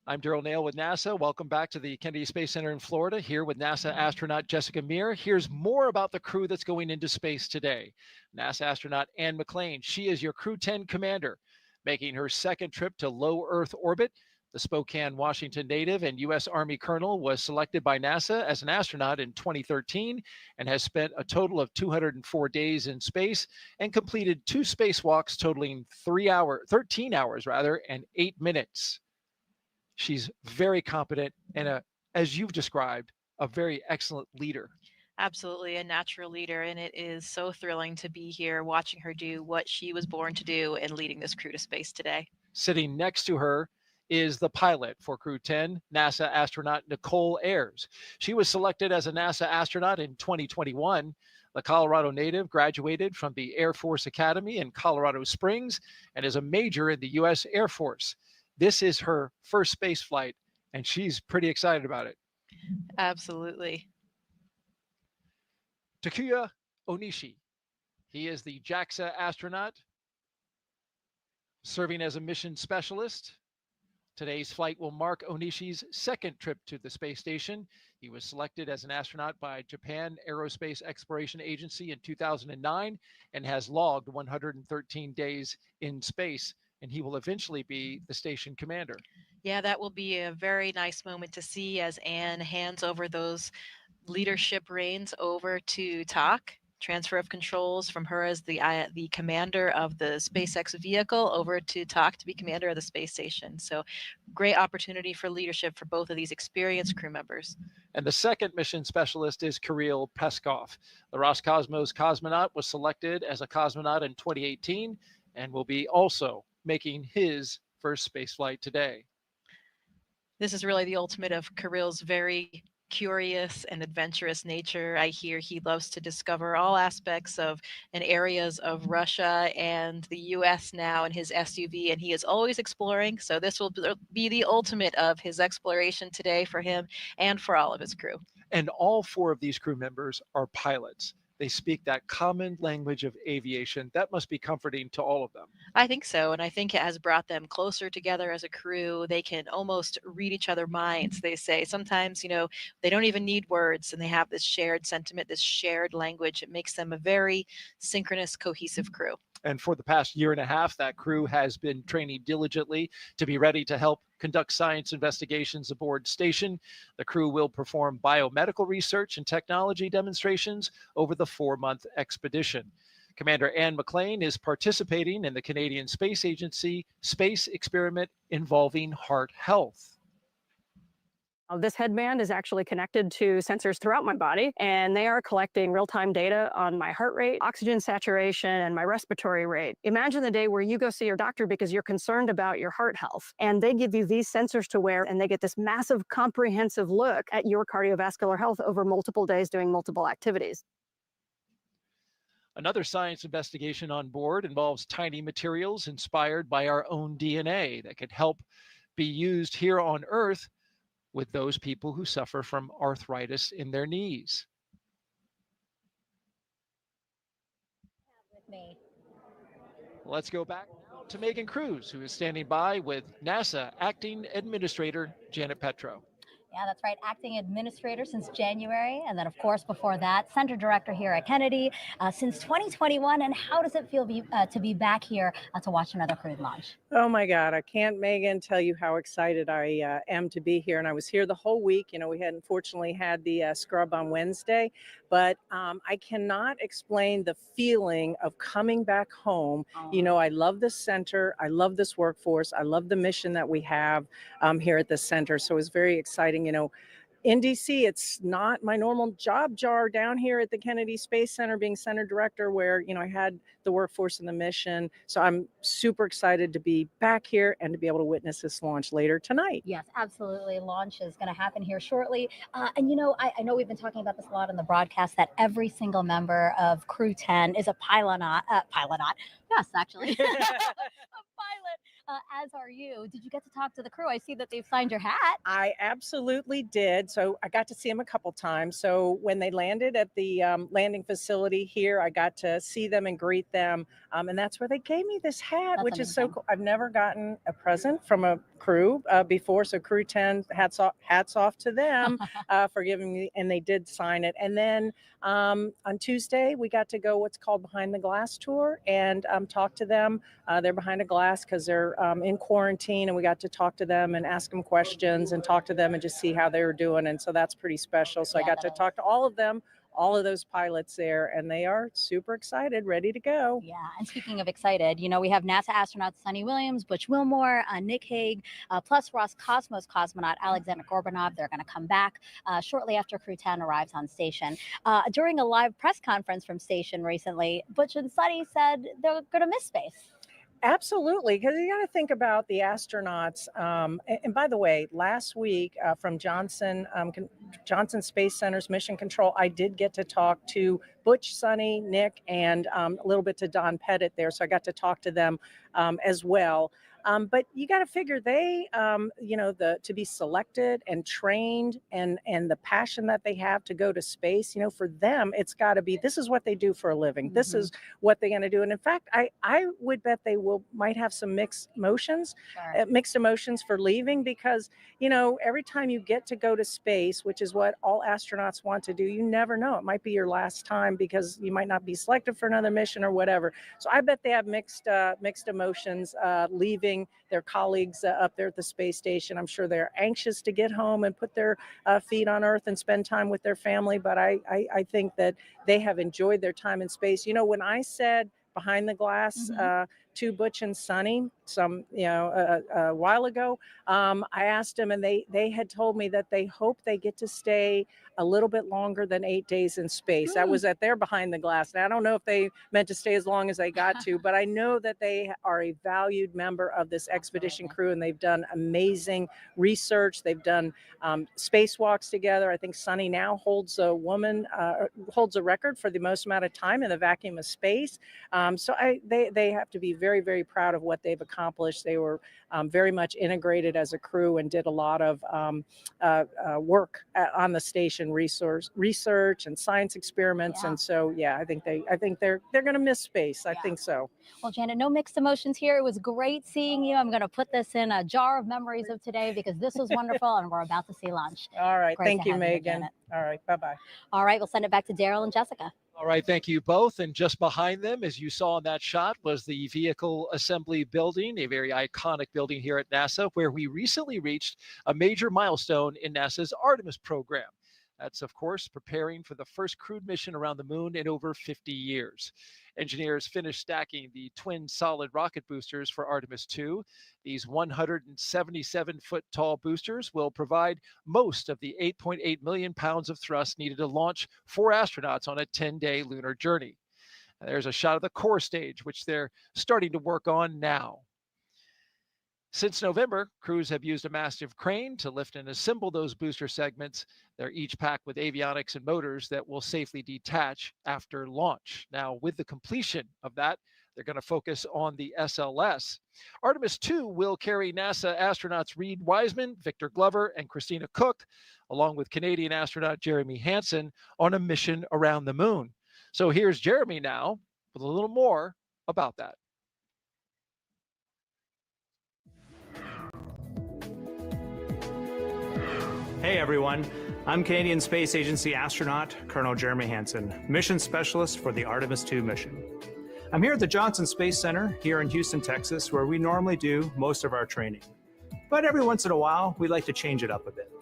I'm Daryl Nail with NASA. Welcome back to the Kennedy Space Center in Florida, here with NASA astronaut Jessica Meir. Here's more about the crew that's going into space today. NASA astronaut Anne McClain, she is your Crew-10 commander, making her second trip to low Earth orbit. The Spokane, Washington native and U.S. Army colonel was selected by NASA as an astronaut in 2013 and has spent a total of 204 days in space and completed 2 spacewalks totaling 13 hours and 8 minutes. She's very competent and, as you've described, a very excellent leader. Absolutely, a natural leader, and it is so thrilling to be here watching her do what she was born to do and leading this crew to space today. Sitting next to her is the pilot for Crew-10, NASA astronaut Nicole Ayers. She was selected as a NASA astronaut in 2021. The Colorado native graduated from the Air Force Academy in Colorado Springs and is a major in the U.S. Air Force. This is her first space flight, and she's pretty excited about it. Absolutely. Takuya Onishi. He is the JAXA astronaut, serving as a mission specialist. Today's flight will mark Onishi's second trip to the space station. He was selected as an astronaut by Japan Aerospace Exploration Agency in 2009 and has logged 113 days in space, and he will eventually be the station commander. Yeah, that will be a very nice moment to see as Anne hands over those leadership reins over to Tak. Transfer of controls from her as the commander of the SpaceX vehicle over to Tak to be commander of the space station. So great opportunity for leadership for both of these experienced crew members. And the second mission specialist is Kirill Peskov. The Roscosmos cosmonaut was selected as a cosmonaut in 2018 and will be also making his first space flight today. This is really the ultimate of Kirill's very curious and adventurous nature. I hear he loves to discover all aspects of and areas of Russia and the US now in his SUV, and he is always exploring. So this will be the ultimate of his exploration today for him and for all of his crew. And all 4 of these crew members are pilots. They speak that common language of aviation. That must be comforting to all of them. I think so, and I think it has brought them closer together as a crew. They can almost read each other's minds, they say. Sometimes, you know, they don't even need words, and they have this shared sentiment, this shared language. It makes them a very synchronous, cohesive crew. And for the past year and a half, that crew has been training diligently to be ready to help conduct science investigations aboard station. The crew will perform biomedical research and technology demonstrations over the 4-month expedition. Commander Anne McClain is participating in the Canadian Space Agency space experiment involving heart health. This headband is actually connected to sensors throughout my body, and they are collecting real-time data on my heart rate, oxygen saturation, and my respiratory rate. Imagine the day where you go see your doctor because you're concerned about your heart health, and they give you these sensors to wear, and they get this massive comprehensive look at your cardiovascular health over multiple days doing multiple activities. Another science investigation on board involves tiny materials inspired by our own DNA that could help be used here on Earth with those people who suffer from arthritis in their knees. Let's go back now to Megan Cruz, who is standing by with NASA Acting Administrator Janet Petro. Yeah, that's right. Acting administrator since January. And then, of course, before that, center director here at Kennedy since 2021. And how does it feel to be back here to watch another Crew launch? Oh, my God. I can't, Megan, tell you how excited I am to be here. And I was here the whole week. You know, we had unfortunately had the scrub on Wednesday. But I cannot explain the feeling of coming back home. You know, I love this center. I love this workforce. I love the mission that we have here at the center. So it was very exciting. You know, in DC, it's not my normal job jar down here at the Kennedy Space Center being center director where, you know, I had the workforce and the mission. So I'm super excited to be back here and to be able to witness this launch later tonight. Yes, absolutely. Launch is going to happen here shortly. And, you know, I know we've been talking about this a lot in the broadcast that every single member of Crew-10 is a pilonaut. Yes, actually. A pilot. As are you. Did you get to talk to the crew? I see that they've signed your hat. I absolutely did. So I got to see them a couple times. So when they landed at the landing facility here, I got to see them and greet them. And that's where they gave me this hat, which is so cool. I've never gotten a present from a crew before. So Crew-10, hats off to them for giving me, and they did sign it. And then on Tuesday, we got to go what's called Behind the Glass tour and talk to them. They're behind a glass because they're in quarantine, and we got to talk to them and ask them questions and talk to them and just see how they were doing. And so that's pretty special. So I got to talk to all of them, all of those pilots there, and they are super excited, ready to go. Yeah, and speaking of excited, you know, we have NASA astronauts Sunny Williams, Butch Wilmore, Nick Hague, plus Roscosmos cosmonaut Alexander Gorbanov. They're going to come back shortly after Crew-10 arrives on station. During a live press conference from station recently, Butch and Sunny said they're going to miss space. Absolutely, because you got to think about the astronauts. And by the way, last week from Johnson Space Center's Mission Control, I did get to talk to Butch, Sunny, Nick, and a little bit to Don Pettit there. So I got to talk to them as well. But you got to figure they, you know, to be selected and trained and the passion that they have to go to space, you know, for them, it's got to be, this is what they do for a living. This is what they're going to do. And in fact, I would bet they might have some mixed emotions for leaving because, you know, every time you get to go to space, which is what all astronauts want to do, you never know. It might be your last time because you might not be selected for another mission or whatever. So I bet they have mixed emotions leaving their colleagues up there at the space station. I'm sure they're anxious to get home and put their feet on Earth and spend time with their family. But I think that they have enjoyed their time in space. You know, when I said behind the glass to Butch and Sunny a while ago, I asked them, and they had told me that they hope they get to stay a little bit longer than 8 days in space. That was at their behind the glass. Now, I don't know if they meant to stay as long as they got to, but I know that they are a valued member of this expedition crew, and they've done amazing research. They've done spacewalks together. I think Sunny now holds a record for the most amount of time in the vacuum of space. So they have to be very, very proud of what they've accomplished. They were very much integrated as a crew and did a lot of work on the station, research and science experiments. And so, yeah, I think they're going to miss space. I think so. Well, Janet, no mixed emotions here. It was great seeing you. I'm going to put this in a jar of memories of today because this was wonderful, and we're about to see lunch. All right. Thank you, Megan. All right. Bye-bye. All right. We'll send it back to Daryl and Jessica. All right, thank you both. And just behind them, as you saw in that shot, was the Vehicle Assembly Building, a very iconic building here at NASA, where we recently reached a major milestone in NASA's Artemis program. That's, of course, preparing for the first crewed mission around the moon in over 50 years. Engineers finished stacking the twin solid rocket boosters for Artemis 2. These 177-foot tall boosters will provide most of the 8.8 million pounds of thrust needed to launch 4 astronauts on a 10-day lunar journey. There's a shot of the core stage, which they're starting to work on now. Since November, crews have used a massive crane to lift and assemble those booster segments. They're each packed with avionics and motors that will safely detach after launch. Now, with the completion of that, they're going to focus on the SLS. Artemis 2 will carry NASA astronauts Reid Wiseman, Victor Glover, and Christina Cook, along with Canadian astronaut Jeremy Hansen, on a mission around the moon. So here's Jeremy now with a little more about that. Hey everyone, I'm Canadian Space Agency astronaut Colonel Jeremy Hansen, mission specialist for the Artemis 2 mission. I'm here at the Johnson Space Center here in Houston, Texas, where we normally do most of our training. But every once in a while, we like to change it up a bit.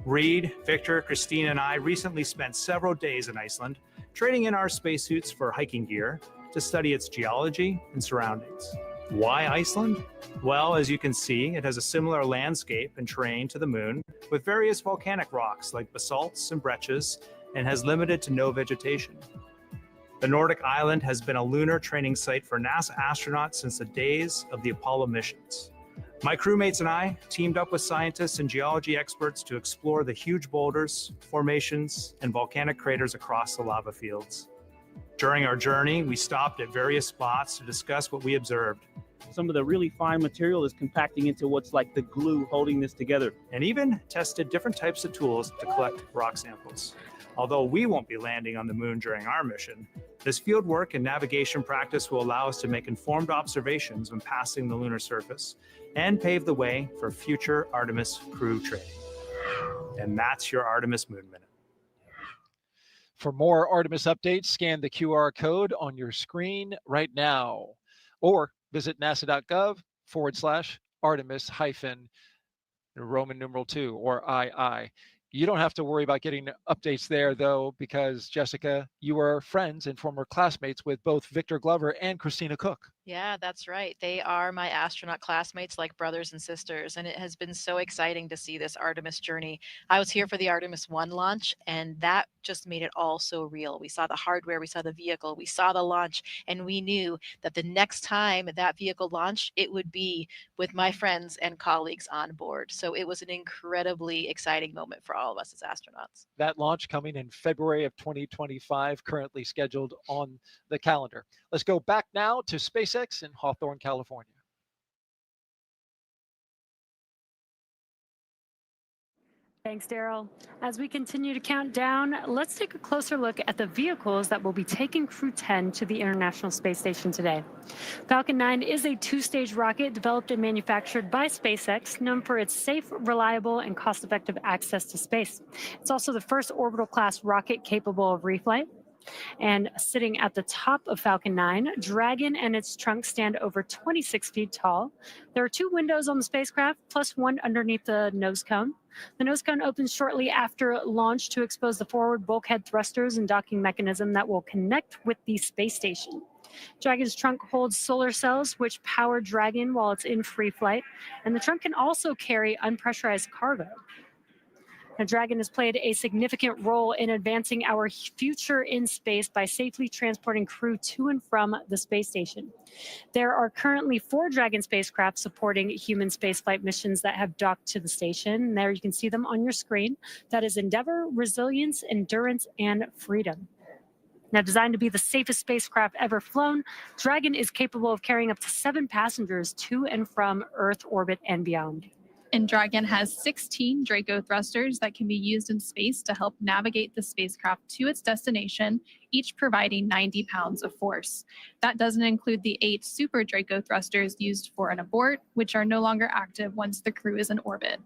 Reid, Victor, Christina, and I recently spent several days in Iceland, trading in our spacesuits for hiking gear to study its geology and surroundings. Why Iceland? Well, as you can see, it has a similar landscape and terrain to the moon, with various volcanic rocks like basalts and breccias, and has limited to no vegetation. The Nordic island has been a lunar training site for NASA astronauts since the days of the Apollo missions. My crewmates and I teamed up with scientists and geology experts to explore the huge boulders, formations, and volcanic craters across the lava fields. During our journey, we stopped at various spots to discuss what we observed. Some of the really fine material is compacting into what's like the glue holding this together. And even tested different types of tools to collect rock samples. Although we won't be landing on the moon during our mission, this field work and navigation practice will allow us to make informed observations when passing the lunar surface and pave the way for future Artemis crew training. And that's your Artemis Moon Minute. For more Artemis updates, scan the QR code on your screen right now, or visit nasa.gov/Artemis-Roman numeral 2 or II. You don't have to worry about getting updates there, though, because, Jessica, you are friends and former classmates with both Victor Glover and Christina Cook. Yeah, that's right. They are my astronaut classmates, like brothers and sisters, and it has been so exciting to see this Artemis journey. I was here for the Artemis 1 launch, and that just made it all so real. We saw the hardware, we saw the vehicle, we saw the launch, and we knew that the next time that vehicle launched, it would be with my friends and colleagues on board. So it was an incredibly exciting moment for all of us as astronauts. That launch coming in February of 2025, currently scheduled on the calendar. Let's go back now to SpaceX in Hawthorne, California. Thanks, Daryl. As we continue to count down, let's take a closer look at the vehicles that will be taking Crew-10 to the International Space Station today. Falcon 9 is a 2-stage rocket developed and manufactured by SpaceX, known for its safe, reliable, and cost-effective access to space. It's also the first orbital-class rocket capable of reflight. And sitting at the top of Falcon 9, Dragon and its trunk stand over 26 feet tall. There are 2 windows on the spacecraft, plus one underneath the nose cone. The nose cone opens shortly after launch to expose the forward bulkhead thrusters and docking mechanism that will connect with the space station. Dragon's trunk holds solar cells, which power Dragon while it's in free flight, and the trunk can also carry unpressurized cargo. Now, Dragon has played a significant role in advancing our future in space by safely transporting crew to and from the space station. There are currently 4 Dragon spacecraft supporting human spaceflight missions that have docked to the station. And there you can see them on your screen. That is Endeavour, Resilience, Endurance, and Freedom. Now, designed to be the safest spacecraft ever flown, Dragon is capable of carrying up to 7 passengers to and from Earth orbit and beyond. And Dragon has 16 Draco thrusters that can be used in space to help navigate the spacecraft to its destination, each providing 90 pounds of force. That doesn't include the 8 Super Draco thrusters used for an abort, which are no longer active once the crew is in orbit.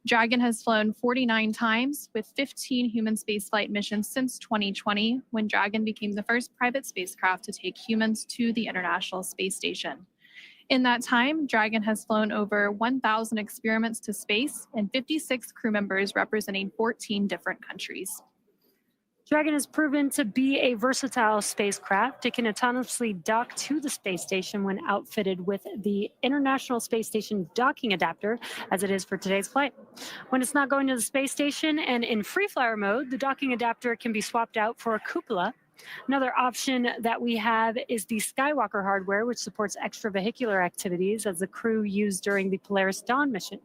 Dragon has flown 49 times with 15 human spaceflight missions since 2020, when Dragon became the first private spacecraft to take humans to the International Space Station. In that time, Dragon has flown over 1,000 experiments to space and 56 crew members representing 14 different countries. Dragon has proven to be a versatile spacecraft. It can autonomously dock to the space station when outfitted with the International Space Station docking adapter, as it is for today's flight. When it's not going to the space station and in free flyer mode, the docking adapter can be swapped out for a cupola. Another option that we have is the Skywalker hardware, which supports extravehicular activities as the crew used during the Polaris Dawn mission.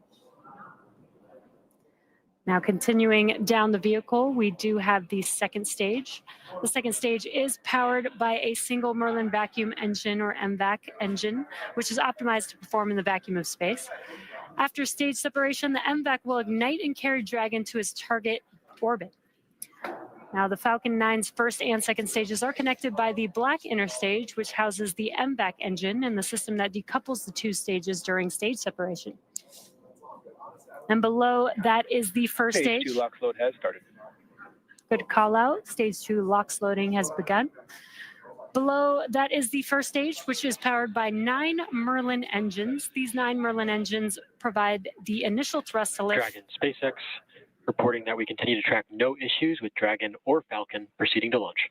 Now, continuing down the vehicle, we do have the second stage. The second stage is powered by a single Merlin vacuum engine, or MVAC engine, which is optimized to perform in the vacuum of space. After stage separation, the MVAC will ignite and carry Dragon to its target orbit. Now, the Falcon 9's first and second stages are connected by the black inner stage, which houses the MVAC engine and the system that decouples the two stages during stage separation. And below that is the first stage. Stage 2 LOX load has started. Good call out. Stage 2 LOX loading has begun. Below that is the first stage, which is powered by 9 Merlin engines. These 9 Merlin engines provide the initial thrust to lift. Dragon, SpaceX reporting that we continue to track no issues with Dragon or Falcon proceeding to launch.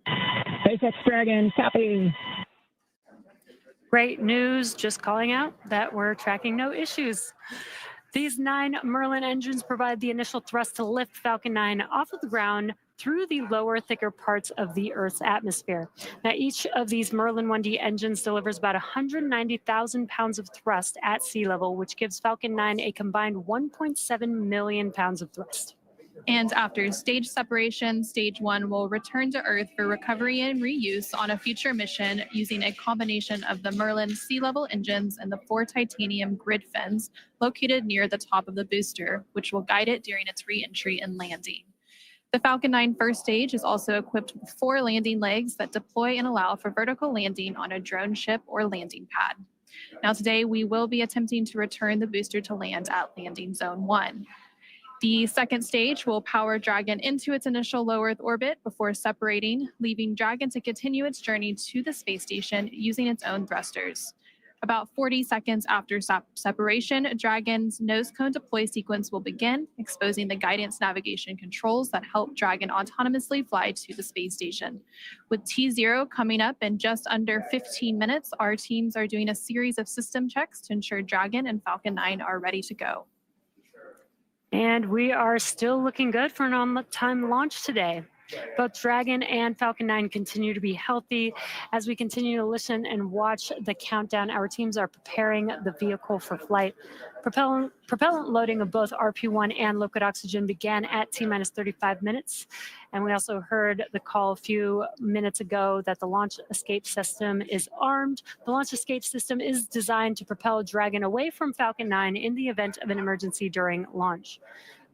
SpaceX Dragon, copy. Great news, just calling out that we're tracking no issues. These 9 Merlin engines provide the initial thrust to lift Falcon 9 off of the ground through the lower, thicker parts of the Earth's atmosphere. Now, each of these Merlin 1D engines delivers about 190,000 pounds of thrust at sea level, which gives Falcon 9 a combined 1.7 million pounds of thrust. And after stage separation, stage 1 will return to Earth for recovery and reuse on a future mission using a combination of the Merlin sea level engines and the 4 titanium grid fins located near the top of the booster, which will guide it during its re-entry and landing. The Falcon 9 first stage is also equipped with 4 landing legs that deploy and allow for vertical landing on a drone ship or landing pad. Now today, we will be attempting to return the booster to land at landing zone 1. The second stage will power Dragon into its initial low Earth orbit before separating, leaving Dragon to continue its journey to the space station using its own thrusters. About 40 seconds after separation, Dragon's nose cone deploy sequence will begin, exposing the guidance navigation controls that help Dragon autonomously fly to the space station. With T0 coming up in just under 15 minutes, our teams are doing a series of system checks to ensure Dragon and Falcon 9 are ready to go. And we are still looking good for an on-time launch today. Both Dragon and Falcon 9 continue to be healthy. As we continue to listen and watch the countdown, our teams are preparing the vehicle for flight. Propellant loading of both RP1 and liquid oxygen began at T-minus 35 minutes. And we also heard the call a few minutes ago that the launch escape system is armed. The launch escape system is designed to propel Dragon away from Falcon 9 in the event of an emergency during launch.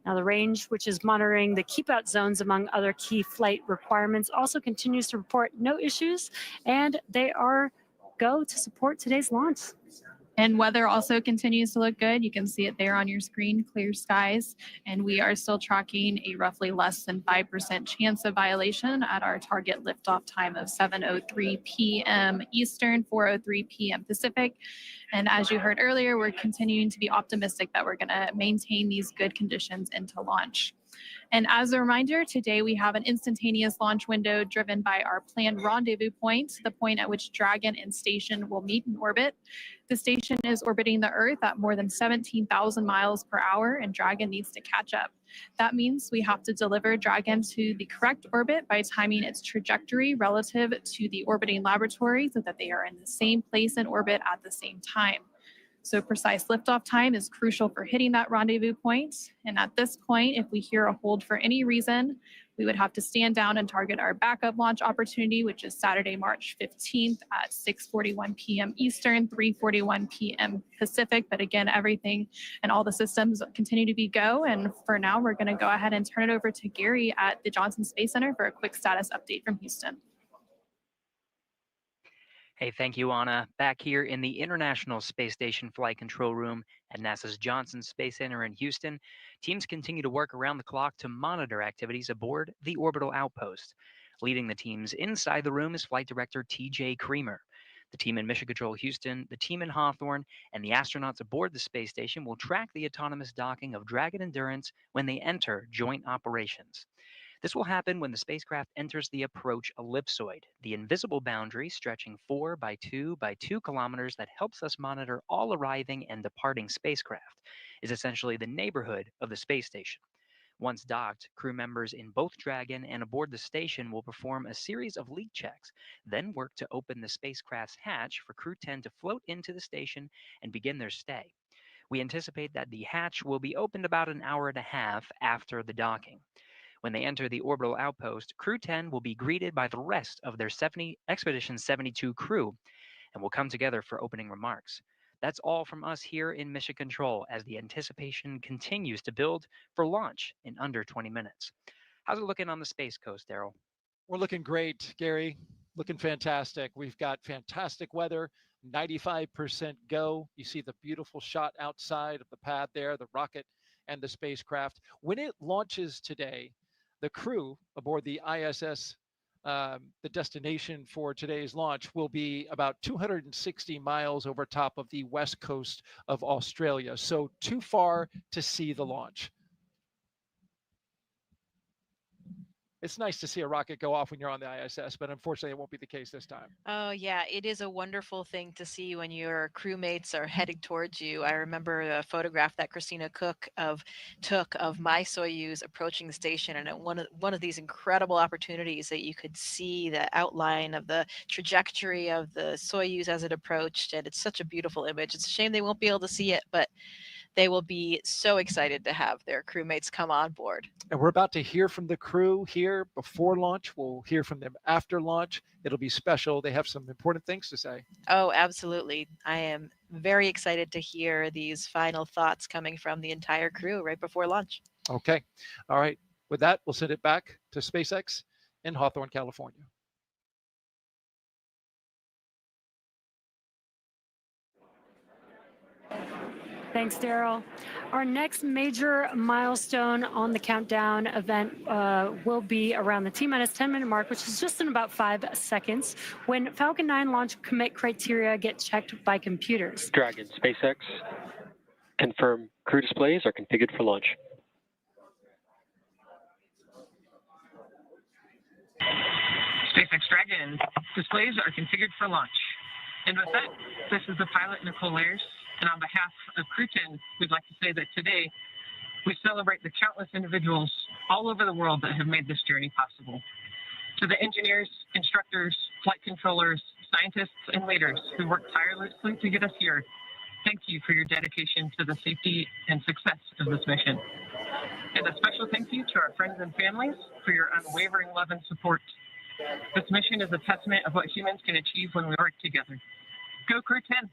Now, the range, which is monitoring the keep-out zones among other key flight requirements, also continues to report no issues, and they are go to support today's launch. And weather also continues to look good. You can see it there on your screen, clear skies. And we are still tracking a roughly less than 5% chance of violation at our target liftoff time of 7:03 p.m. Eastern, 4:03 p.m. Pacific. And as you heard earlier, we're continuing to be optimistic that we're going to maintain these good conditions into launch. And as a reminder, today we have an instantaneous launch window driven by our planned rendezvous point, the point at which Dragon and station will meet in orbit. The station is orbiting the Earth at more than 17,000 miles per hour, and Dragon needs to catch up. That means we have to deliver Dragon to the correct orbit by timing its trajectory relative to the orbiting laboratory so that they are in the same place in orbit at the same time. So precise liftoff time is crucial for hitting that rendezvous point. And at this point, if we hear a hold for any reason, we would have to stand down and target our backup launch opportunity, which is Saturday, March 15th at 6:41 p.m. Eastern, 3:41 p.m. Pacific. But again, everything and all the systems continue to be go. And for now, we're going to go ahead and turn it over to Gary at the Johnson Space Center for a quick status update from Houston. Hey, thank you, Anna. Back here in the International Space Station Flight Control Room at NASA's Johnson Space Center in Houston, teams continue to work around the clock to monitor activities aboard the Orbital outpost. Leading the teams inside the room is Flight Director TJ Creamer. The team in Mission Control Houston, the team in Hawthorne, and the astronauts aboard the space station will track the autonomous docking of Dragon Endurance when they enter joint operations. This will happen when the spacecraft enters the approach ellipsoid, the invisible boundary stretching 4 by 2 by 2 kilometers that helps us monitor all arriving and departing spacecraft, is essentially the neighborhood of the space station. Once docked, crew members in both Dragon and aboard the station will perform a series of leak checks, then work to open the spacecraft's hatch for Crew-10 to float into the station and begin their stay. We anticipate that the hatch will be opened about an hour and a half after the docking. When they enter the orbital outpost, Crew-10 will be greeted by the rest of their Expedition 72 crew and will come together for opening remarks. That's all from us here in Mission Control as the anticipation continues to build for launch in under 20 minutes. How's it looking on the Space Coast, Daryl? We're looking great, Gary. Looking fantastic. We've got fantastic weather, 95% go. You see the beautiful shot outside of the pad there, the rocket and the spacecraft. When it launches today, the crew aboard the ISS, the destination for today's launch, will be about 260 miles over top of the west coast of Australia. So too far to see the launch. It's nice to see a rocket go off when you're on the ISS, but unfortunately it won't be the case this time. Oh yeah, it is a wonderful thing to see when your crewmates are heading towards you. I remember a photograph that Christina Cook took of my Soyuz approaching the station, and one of these incredible opportunities that you could see the outline of the trajectory of the Soyuz as it approached, and it's such a beautiful image. It's a shame they won't be able to see it, but they will be so excited to have their crewmates come on board. And we're about to hear from the crew here before launch. We'll hear from them after launch. It'll be special. They have some important things to say. Oh, absolutely. I am very excited to hear these final thoughts coming from the entire crew right before launch. Okay. All right. With that, we'll send it back to SpaceX in Hawthorne, California. Thanks, Daryl. Our next major milestone on the countdown event will be around the T-minus 10-minute mark, which is just in about 5 seconds, when Falcon 9 launch commit criteria get checked by computers. Dragon, SpaceX, confirm crew displays are configured for launch. SpaceX Dragon, displays are configured for launch. And with that, this is the pilot, Nicole Ayers. And on behalf of Crew-10, we'd like to say that today we celebrate the countless individuals all over the world that have made this journey possible. To the engineers, instructors, flight controllers, scientists, and leaders who worked tirelessly to get us here, thank you for your dedication to the safety and success of this mission. And a special thank you to our friends and families for your unwavering love and support. This mission is a testament of what humans can achieve when we work together. Go Crew-10!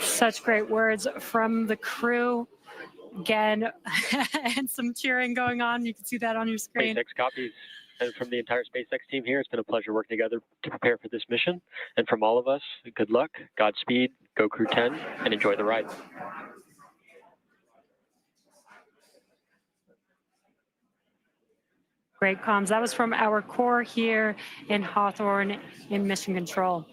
Such great words from the crew. Again, and some cheering going on. You can see that on your screen. SpaceX copies. And from the entire SpaceX team here, it's been a pleasure working together to prepare for this mission. And from all of us, good luck, Godspeed, go Crew-10, and enjoy the ride. Great comms. That was from our core here in Hawthorne in Mission Control.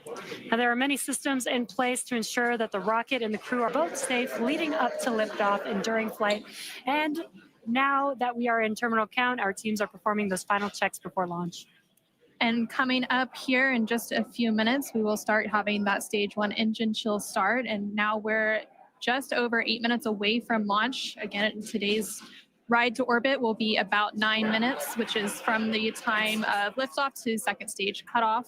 Now, there are many systems in place to ensure that the rocket and the crew are both safe leading up to liftoff and during flight. And now that we are in terminal count, our teams are performing those final checks before launch. And coming up here in just a few minutes, we will start having that stage 1 engine chill start. And now we're just over 8 minutes away from launch. Again, today's ride to orbit will be about 9 minutes, which is from the time of liftoff to second stage cutoff.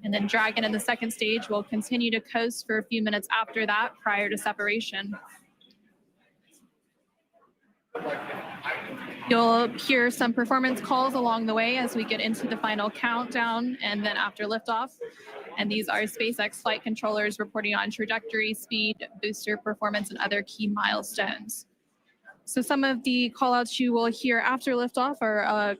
And then Dragon in the second stage will continue to coast for a few minutes after that prior to separation. You'll hear some performance calls along the way as we get into the final countdown and then after liftoff. And these are SpaceX flight controllers reporting on trajectory, speed, booster performance, and other key milestones. So some of the callouts you will hear after liftoff are a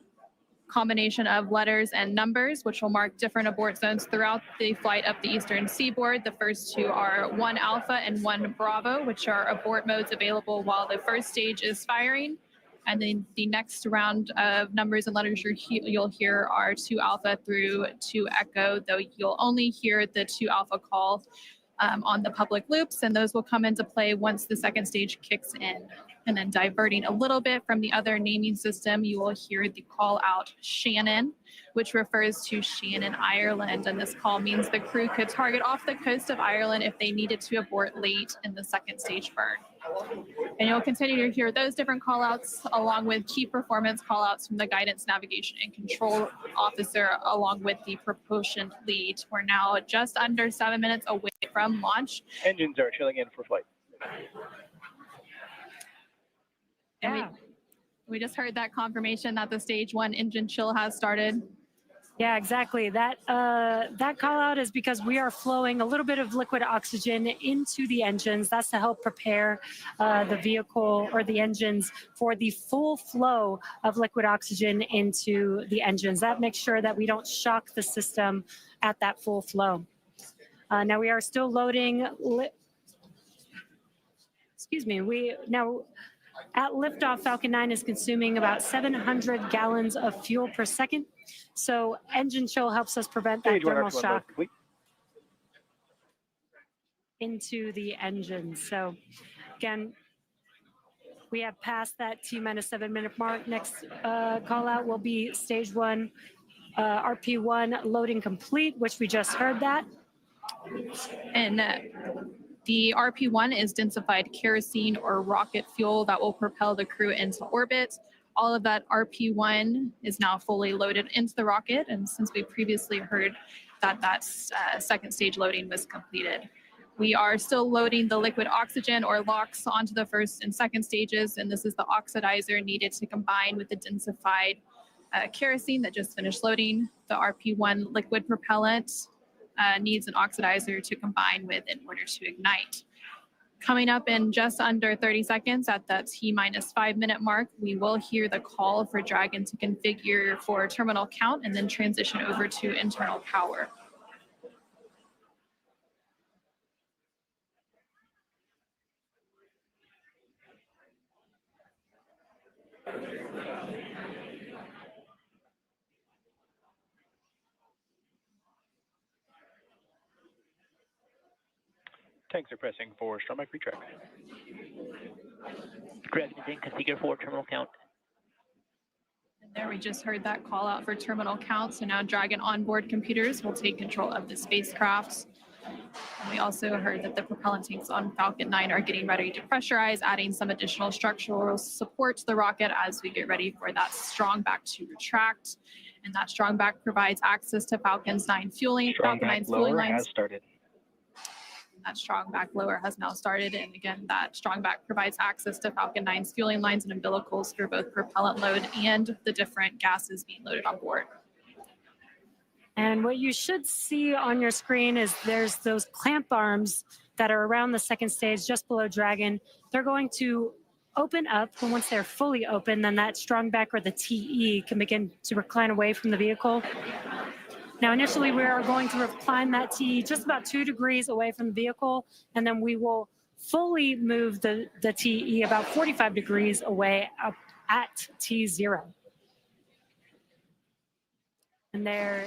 combination of letters and numbers, which will mark different abort zones throughout the flight up the eastern seaboard. The first two are 1 Alpha and 1 Bravo, which are abort modes available while the first stage is firing. And then the next round of numbers and letters you'll hear are 2 Alpha through 2 Echo, though you'll only hear the 2 Alpha call on the public loops, and those will come into play once the second stage kicks in. And then diverting a little bit from the other naming system, you will hear the call out Shannon, which refers to Shannon, Ireland. And this call means the crew could target off the coast of Ireland if they needed to abort late in the second stage burn. And you'll continue to hear those different call outs along with key performance call outs from the guidance, navigation, and control officer along with the propulsion lead. We're now just under 7 minutes away from launch. Engines are chilling in for flight. And we just heard that confirmation that the stage 1 engine chill has started. Yeah, exactly. That call out is because we are flowing a little bit of liquid oxygen into the engines. That's to help prepare the vehicle or the engines for the full flow of liquid oxygen into the engines. That makes sure that we don't shock the system at that full flow. Now we are still loading. At liftoff, Falcon 9 is consuming about 700 gallons of fuel per second. So engine chill helps us prevent that thermal shock into the engine. So again, we have passed that T-minus 7 minute mark. Next call out will be stage 1, RP1 loading complete, which we just heard that. And the RP1 is densified kerosene or rocket fuel that will propel the crew into orbit. All of that RP1 is now fully loaded into the rocket, and since we previously heard that second stage loading was completed. We are still loading the liquid oxygen or LOX onto the first and second stages, and this is the oxidizer needed to combine with the densified kerosene that just finished loading. The RP1 liquid propellant needs an oxidizer to combine with in order to ignite. Coming up in just under 30 seconds at that T-minus 5 minute mark, we will hear the call for Dragon to configure for terminal count and then transition over to internal power. Tanks are pressing for strong back retract. Dragon is in configure for terminal count. And there we just heard that call out for terminal count. So now Dragon onboard computers will take control of the spacecraft. And we also heard that the propellant tanks on Falcon 9 are getting ready to pressurize, adding some additional structural support to the rocket as we get ready for that strong back to retract. And that strong back provides access to Falcon's 9 fueling. Strong Falcon back 9's fueling lower lines. has started. That strong back lower has now started. And again, that strong back provides access to Falcon 9's fueling lines and umbilicals for both propellant load and the different gases being loaded on board. And what you should see on your screen is there's those clamp arms that are around the second stage just below Dragon. They're going to open up, and once they're fully open, then that strong back or the TE can begin to recline away from the vehicle. Now, initially, we are going to recline that TE just about 2 degrees away from the vehicle, and then we will fully move the TE about 45 degrees away up at T0. And they're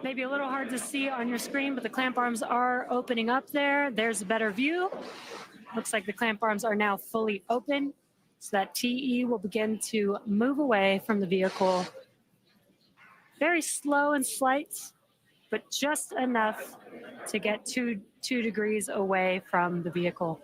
maybe a little hard to see on your screen, but the clamp arms are opening up there. There's a better view. Looks like the clamp arms are now fully open, so that TE will begin to move away from the vehicle. Very slow and slight, but just enough to get two degrees away from the vehicle.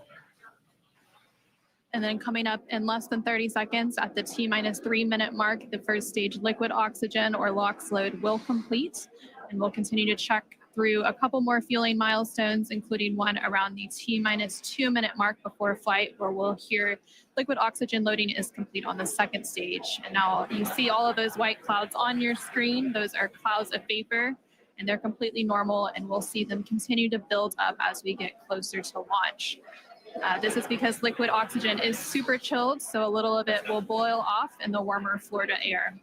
And then coming up in less than 30 seconds at the T-minus 3 minute mark, the first stage liquid oxygen or LOX load will complete. And we'll continue to check through a couple more fueling milestones, including one around the T-minus 2 minute mark before flight, where we'll hear liquid oxygen loading is complete on the second stage. And now you see all of those white clouds on your screen. Those are clouds of vapor, and they're completely normal, and we'll see them continue to build up as we get closer to launch. This is because liquid oxygen is super chilled, so a little of it will boil off in the warmer Florida air.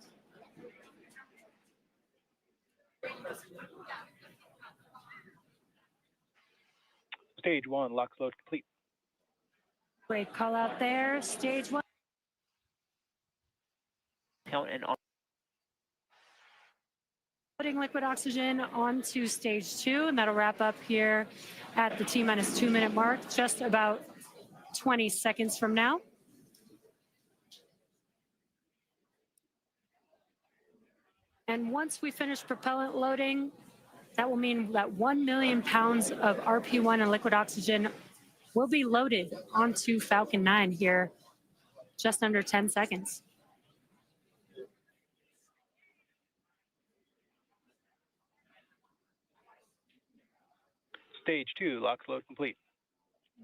Stage 1, LOX load complete. Great call out there, stage 1. Count and on. Putting liquid oxygen onto stage 2, and that'll wrap up here at the T-minus 2 minute mark, just about 20 seconds from now. And once we finish propellant loading, that will mean that 1 million pounds of RP1 and liquid oxygen will be loaded onto Falcon 9 here, just under 10 seconds. Stage 2, LOX load complete.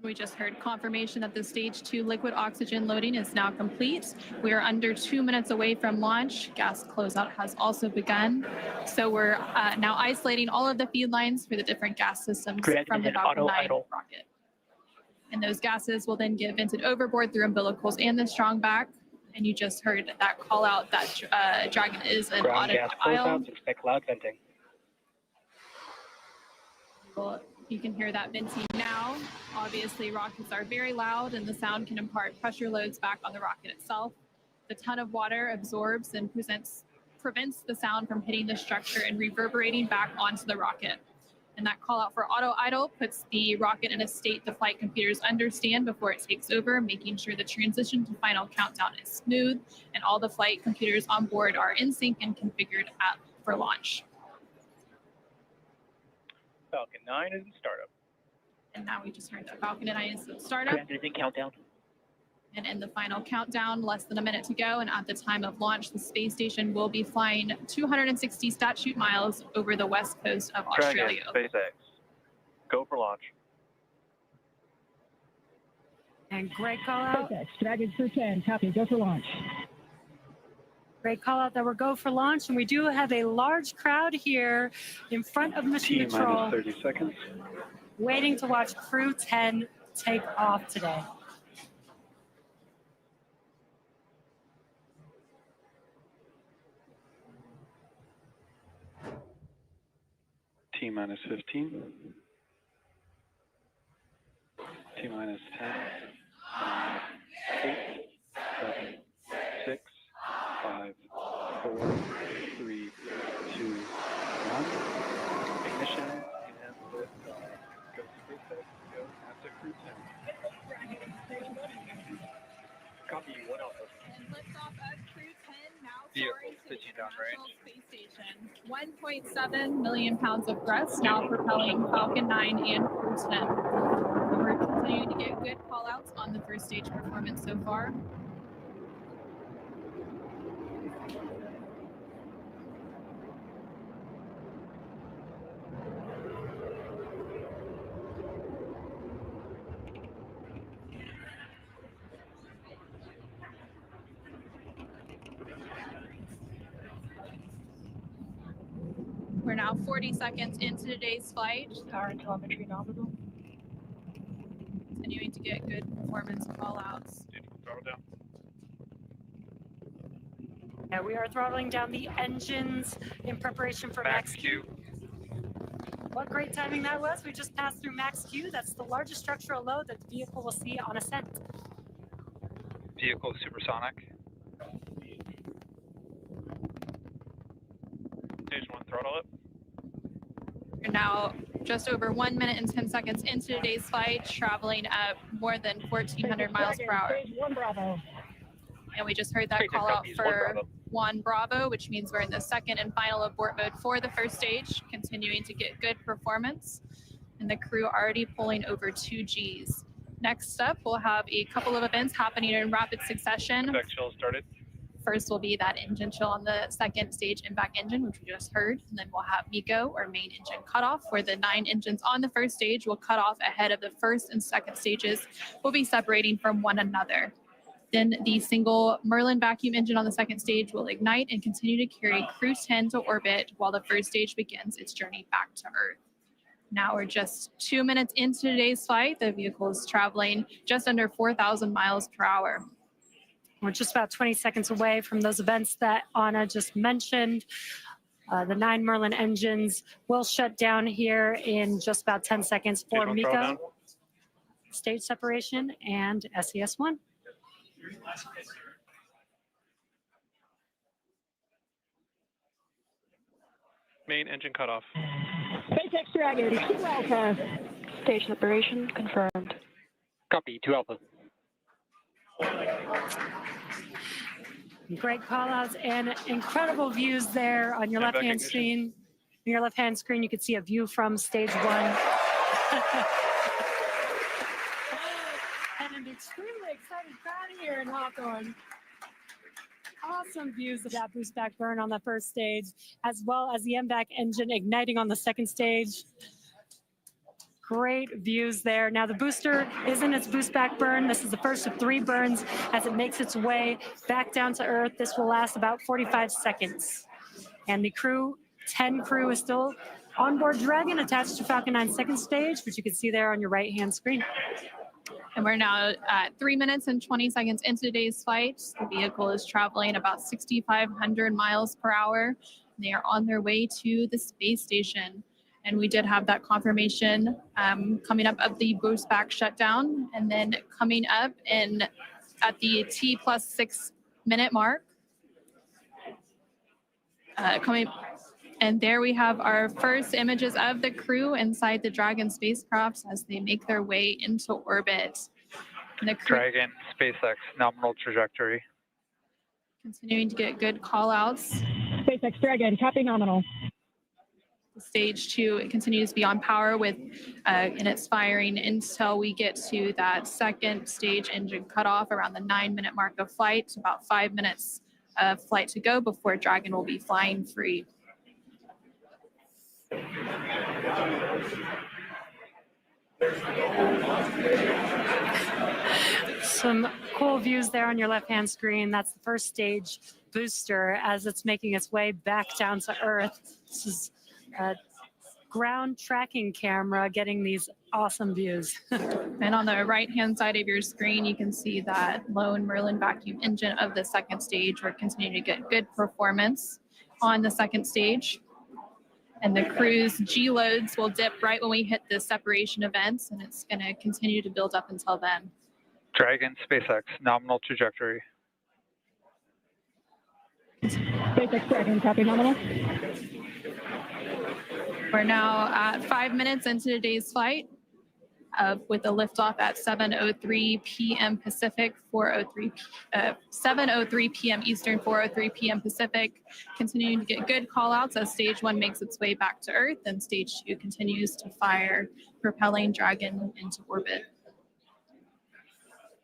We just heard confirmation that the stage 2 liquid oxygen loading is now complete. We are under 2 minutes away from launch. Gas closeout has also begun. So we're now isolating all of the feed lines for the different gas systems from the Falcon 9 rocket. And those gases will then get vented overboard through umbilicals and the strong back. And you just heard that call out that Dragon is an Ground gas aisle. closeouts, expect loud venting. Well, you can hear that venting now. Obviously, rockets are very loud and the sound can impart pressure loads back on the rocket itself. The ton of water absorbs and prevents the sound from hitting the structure and reverberating back onto the rocket. And that call out for auto idle puts the rocket in a state the flight computers understand before it takes over, making sure the transition to final countdown is smooth and all the flight computers on board are in sync and configured for launch. Falcon 9 is in startup. And now we just heard that Falcon 9 is in startup. Commander is in countdown. And in the final countdown, less than a minute to go. And at the time of launch, the space station will be flying 260 statute miles over the west coast of Australia. Dragon, SpaceX. Go for launch. And great call out. SpaceX, Dragon Crew-10, copy, go for launch. Great call out that we're go for launch. And we do have a large crowd here in front of Mission Control, T-minus 30 seconds. waiting to watch Crew-10 take off today. T-minus 15. T-minus 10. 8, 7, 6, 5, 4, 3, 2, 1. Ignition and lift off. Go SpaceX, go NASA Crew-10. Copy, 1 Alpha. And liftoff of Crew-10 now Vehicle soaring to the pitching down International Space Station. 1.7 million pounds of thrust now propelling Falcon 9 and Crew-10. And we're continuing to get good call-outs on the first stage performance so far. We're now 40 seconds into today's flight. Power and telemetry nominal. Continuing to get good performance call-outs. Throttle down. Yeah, we are throttling down the engines in preparation for Max Q. What great timing that was. We just passed through Max Q. That's the largest structural load that the vehicle will see on ascent. Vehicle supersonic. Stage 1, throttle up. We're now just over 1 minute and 10 seconds into today's flight, traveling at more than 1,400 miles per hour. Stage 1 Bravo. And we just heard that call out for 1 Bravo, which means we're in the second and final abort mode for the first stage, continuing to get good performance. And the crew already pulling over 2 Gs. Next up, we'll have a couple of events happening in rapid succession. Effect chill started. First will be that engine chill on the second stage impact engine, which we just heard. And then we'll have MECO, or main engine cutoff, where the 9 engines on the first stage will cut off ahead of the first and second stages, will be separating from one another. Then the single Merlin vacuum engine on the second stage will ignite and continue to carry Crew-10 to orbit while the first stage begins its journey back to Earth. Now we're just 2 minutes into today's flight. The vehicle is traveling just under 4,000 miles per hour. We're just about 20 seconds away from those events that Anna just mentioned. The 9 Merlin engines will shut down here in just about 10 seconds for MECO, stage separation, and SES-1. Main engine cutoff. SpaceX Dragon, 2 Alpha. Stage separation confirmed. Copy, 2 Alpha. Great call outs and incredible views there on your left-hand screen. On your left-hand screen, you can see a view from stage 1. And an extremely excited crowd here in Hawthorne. Awesome views of that boost back burn on the first stage, as well as the MVAC engine igniting on the second stage. Great views there. Now the booster is in its boost back burn. This is the first of 3 burns as it makes its way back down to Earth. This will last about 45 seconds. And the Crew-10 crew is still on board Dragon, attached to Falcon 9 second stage, which you can see there on your right-hand screen. And we're now at 3 minutes and 20 seconds into today's flight. The vehicle is traveling about 6,500 miles per hour. They are on their way to the space station. And we did have that confirmation coming up of the boost back shutdown. And then coming up at the T plus 6 minute mark. And there we have our first images of the crew inside the Dragon spacecraft as they make their way into orbit. And the crew Dragon, SpaceX, nominal trajectory. continuing to get good call outs. SpaceX Dragon, copy nominal. Stage 2, it continues to be on power with in its firing until we get to that second stage engine cutoff around the 9-minute mark of flight. About 5 minutes of flight to go before Dragon will be flying free. Some cool views there on your left-hand screen. That's the first stage booster as it's making its way back down to Earth. This is a ground tracking camera getting these awesome views. And on the right-hand side of your screen, you can see that lone Merlin vacuum engine of the second stage. We're continuing to get good performance on the second stage. And the crew's G-loads will dip right when we hit the separation events, and it's going to continue to build up until then. Dragon, SpaceX, nominal trajectory. SpaceX Dragon, copy nominal. We're now at 5 minutes into today's flight with a liftoff at 7:03 p.m. Pacific, 7:03 p.m. Eastern, 4:03 p.m. Pacific. Continuing to get good call outs as stage 1 makes its way back to Earth and stage 2 continues to fire, propelling Dragon into orbit.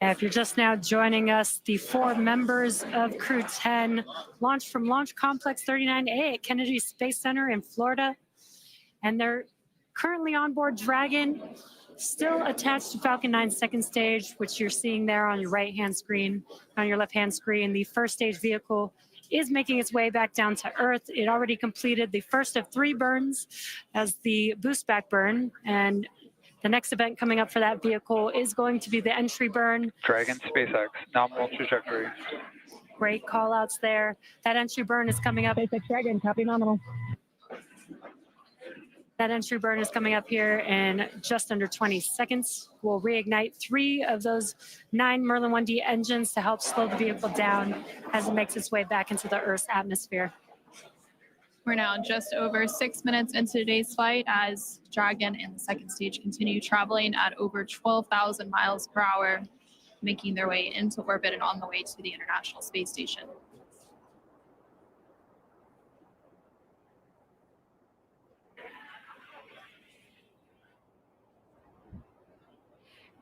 If you're just now joining us, the 4 members of Crew-10 launched from Launch Complex 39A at Kennedy Space Center in Florida. And they're currently on board Dragon, still attached to Falcon 9 second stage, which you're seeing there on your right-hand screen. On your left-hand screen, the first stage vehicle is making its way back down to Earth. It already completed the first of 3 burns as the boost back burn. And the next event coming up for that vehicle is going to be the entry burn. Dragon, SpaceX, nominal trajectory. Great call outs there. That entry burn is coming up. SpaceX Dragon, copy nominal. That entry burn is coming up here in just under 20 seconds. We'll reignite 3 of those 9 Merlin 1D engines to help slow the vehicle down as it makes its way back into the Earth's atmosphere. We're now just over 6 minutes into today's flight as Dragon and the second stage continue traveling at over 12,000 miles per hour, making their way into orbit and on the way to the International Space Station.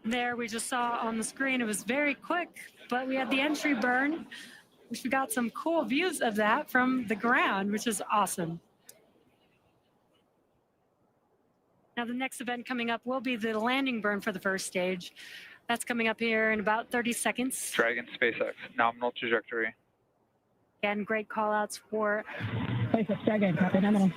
There we just saw on the screen, it was very quick, but we had the entry burn, which we got some cool views of that from the ground, which is awesome. Now the next event coming up will be the landing burn for the first stage. That's coming up here in about 30 seconds. Dragon, SpaceX, nominal trajectory. Again, great call outs for SpaceX Dragon, copy nominal.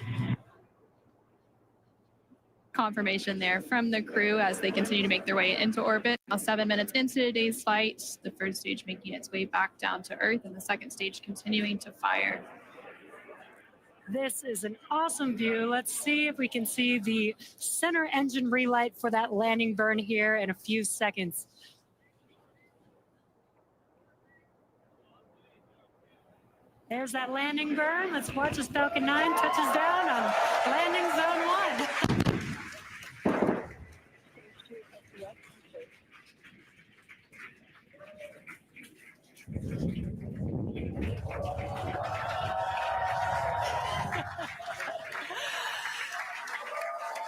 Confirmation there from the crew as they continue to make their way into orbit. Now 7 minutes into today's flight, the first stage making its way back down to Earth and the second stage continuing to fire. This is an awesome view. Let's see if we can see the center engine relight for that landing burn here in a few seconds. There's that landing burn. Let's watch as Falcon 9 touches down on landing zone 1.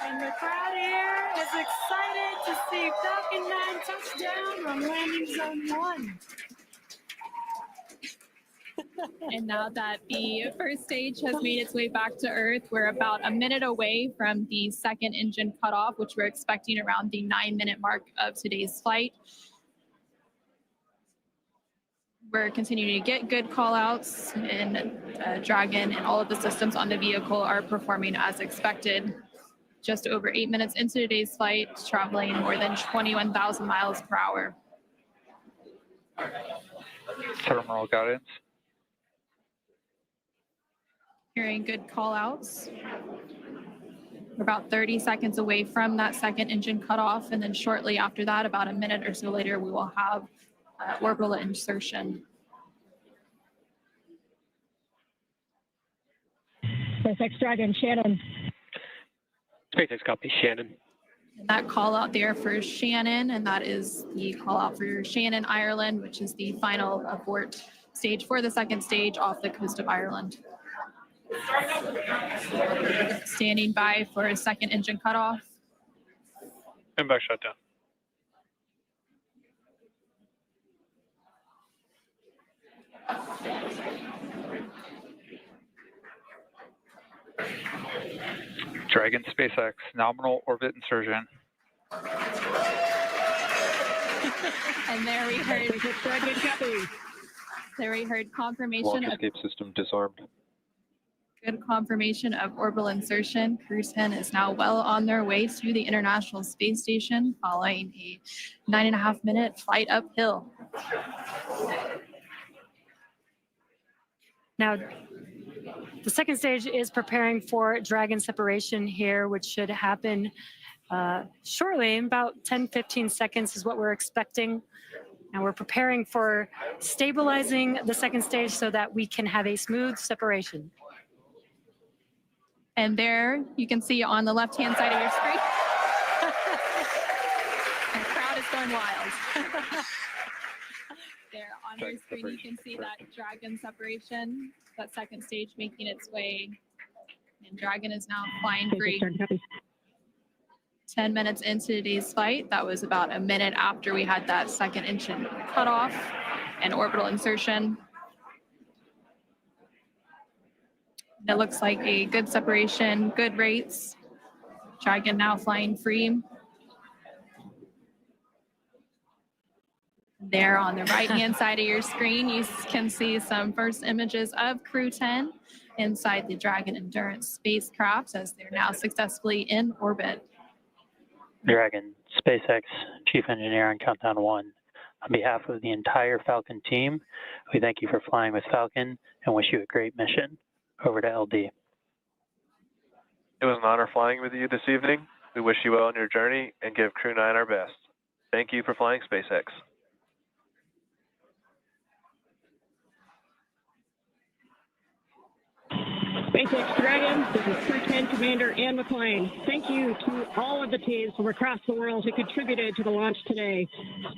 And the crowd here is excited to see Falcon 9 touch down on landing zone 1. And now that the first stage has made its way back to Earth, we're about a minute away from the second engine cutoff, which we're expecting around the 9-minute mark of today's flight. We're continuing to get good call-outs, and Dragon and all of the systems on the vehicle are performing as expected. Just over 8 minutes into today's flight, traveling more than 21,000 miles per hour. Terminal guidance. Hearing good call-outs. We're about 30 seconds away from that second engine cutoff, and then shortly after that, about a minute or so later, we will have orbital insertion. SpaceX Dragon, Shannon. SpaceX copy, Shannon. And that call out there for Shannon, and that is the call out for Shannon, Ireland, which is the final abort stage for the second stage off the coast of Ireland. Standing by for a second engine cutoff. And back shutdown. Dragon SpaceX, nominal orbit insertion. And there we heard confirmation Launch of escape system disarmed. good confirmation of orbital insertion. Crew-10 is now well on their way to the International Space Station following a 9.5-minute flight uphill. Now, the second stage is preparing for Dragon separation here, which should happen shortly. In about 10-15 seconds is what we're expecting. And we're preparing for stabilizing the second stage so that we can have a smooth separation. And there you can see on the left-hand side of your screen, the crowd is going wild. There on your screen, you can see that Dragon separation, that second stage making its way. And Dragon is now flying free. 10 minutes into today's flight, that was about a minute after we had that second engine cutoff and orbital insertion. It looks like a good separation, good rates. Dragon now flying free. There on the right-hand side of your screen, you can see some first images of Crew-10 inside the Dragon Endurance spacecraft as they're now successfully in orbit. Dragon, SpaceX Chief Engineer on Countdown 1. On behalf of the entire Falcon team, we thank you for flying with Falcon and wish you a great mission. Over to LD. It was an honor flying with you this evening. We wish you well on your journey and give Crew 9 our best. Thank you for flying SpaceX. SpaceX Dragon, this is Crew-10 Commander Ann McLean. Thank you to all of the teams from across the world who contributed to the launch today.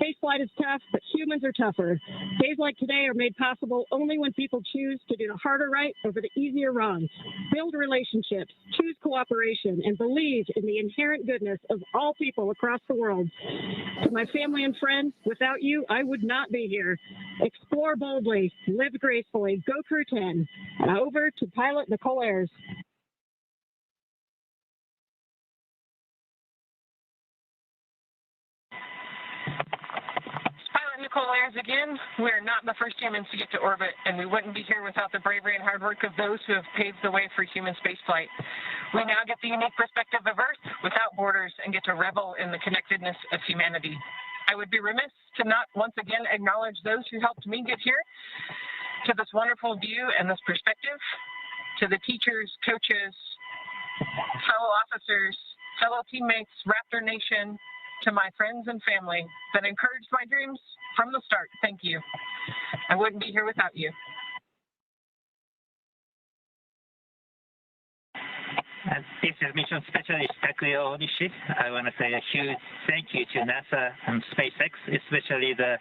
Spaceflight is tough, but humans are tougher. Days like today are made possible only when people choose to do the harder right over the easier wrong. Build relationships, choose cooperation, and believe in the inherent goodness of all people across the world. To my family and friends, without you, I would not be here. Explore boldly, live gracefully, go Crew-10. And over to pilot Nicole Ayers. Pilot Nicole Ayers again. We're not the first humans to get to orbit, and we wouldn't be here without the bravery and hard work of those who have paved the way for human spaceflight. We now get the unique perspective of Earth without borders and get to revel in the connectedness of humanity. I would be remiss to not once again acknowledge those who helped me get here, to this wonderful view and this perspective, to the teachers, coaches, fellow officers, fellow teammates, Raptor Nation, to my friends and family that encouraged my dreams from the start. Thank you. I wouldn't be here without you. This is Mission Specialist Takuya Onishi. I want to say a huge thank you to NASA and SpaceX, especially the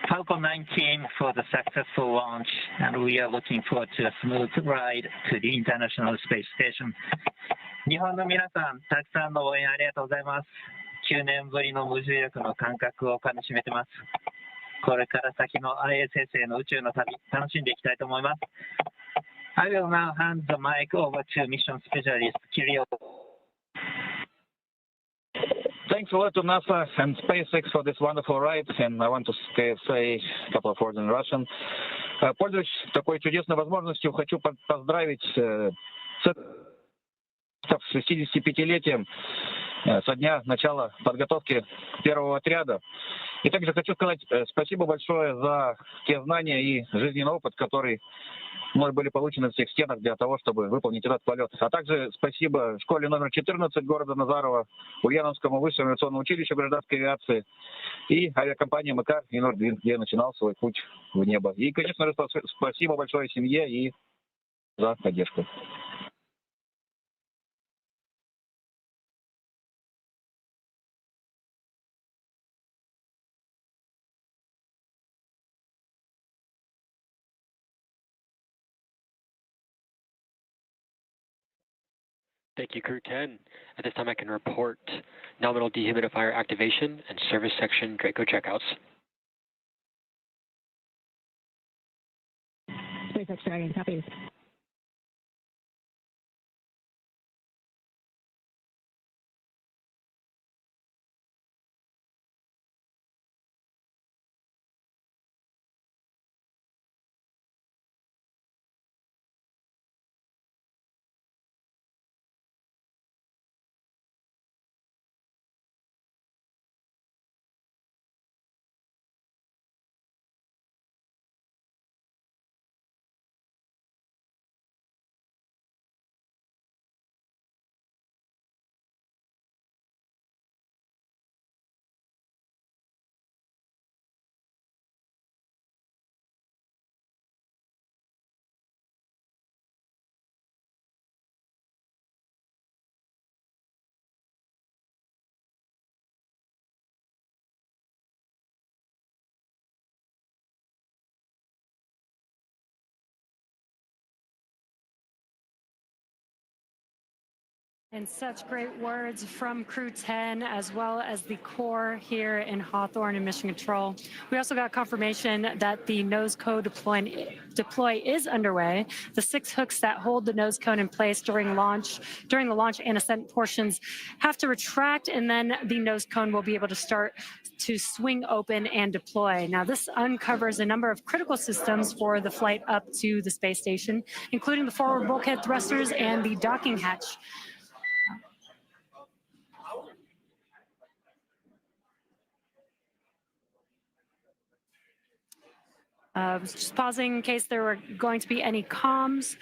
Falcon 9 team for the successful launch, and we are looking forward to a smooth ride to the International Space Station. 日本の皆さん、たくさんの応援ありがとうございます。9年ぶりの無重力の感覚をかみしめてます。これから先の ISS への宇宙の旅、楽しんでいきたいと思います。I will now hand the mic over to Mission Specialist Kirill. Thanks a lot to NASA and SpaceX for this wonderful ride, and I want to say a couple of words in Russian. Пользуясь такой чудесной возможностью, хочу поздравить с 65-летием со дня начала подготовки первого отряда. И также хочу сказать спасибо большое за те знания и жизненный опыт, который мной были получены в всех стенах для того, чтобы выполнить этот полет. А также спасибо школе номер 14 города Назарова, Ульяновскому высшему авиационному училищу гражданской авиации и авиакомпании МК, где я начинал свой путь в небо. И, конечно же, спасибо большое семье и за поддержку. Thank you, Crew-10. At this time, I can report nominal dehumidifier activation and service section Draco checkouts. SpaceX Dragon, copy. And such great words from Crew-10, as well as the core here in Hawthorne and Mission Control. We also got confirmation that the nose cone deploy is underway. The 6 hooks that hold the nose cone in place during the launch and ascent portions have to retract, and then the nose cone will be able to start to swing open and deploy. Now, this uncovers a number of critical systems for the flight up to the space station, including the forward bulkhead thrusters and the docking hatch. Just pausing in case there were going to be any comms.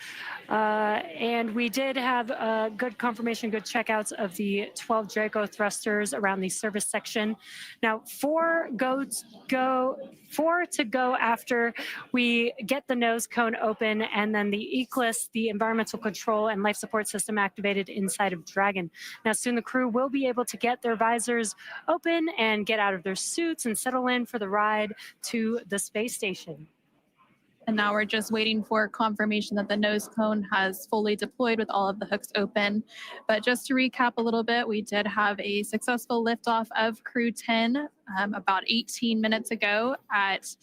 And we did have good confirmation, good checkouts of the 12 Draco thrusters around the service section. Now, 4 to go after we get the nose cone open, and then the ECLIS, the environmental control and life support system, activated inside of Dragon. Now, soon the crew will be able to get their visors open and get out of their suits and settle in for the ride to the space station. And now we're just waiting for confirmation that the nose cone has fully deployed with all of the hooks open. But just to recap a little bit, we did have a successful liftoff of Crew-10 about 18 minutes ago at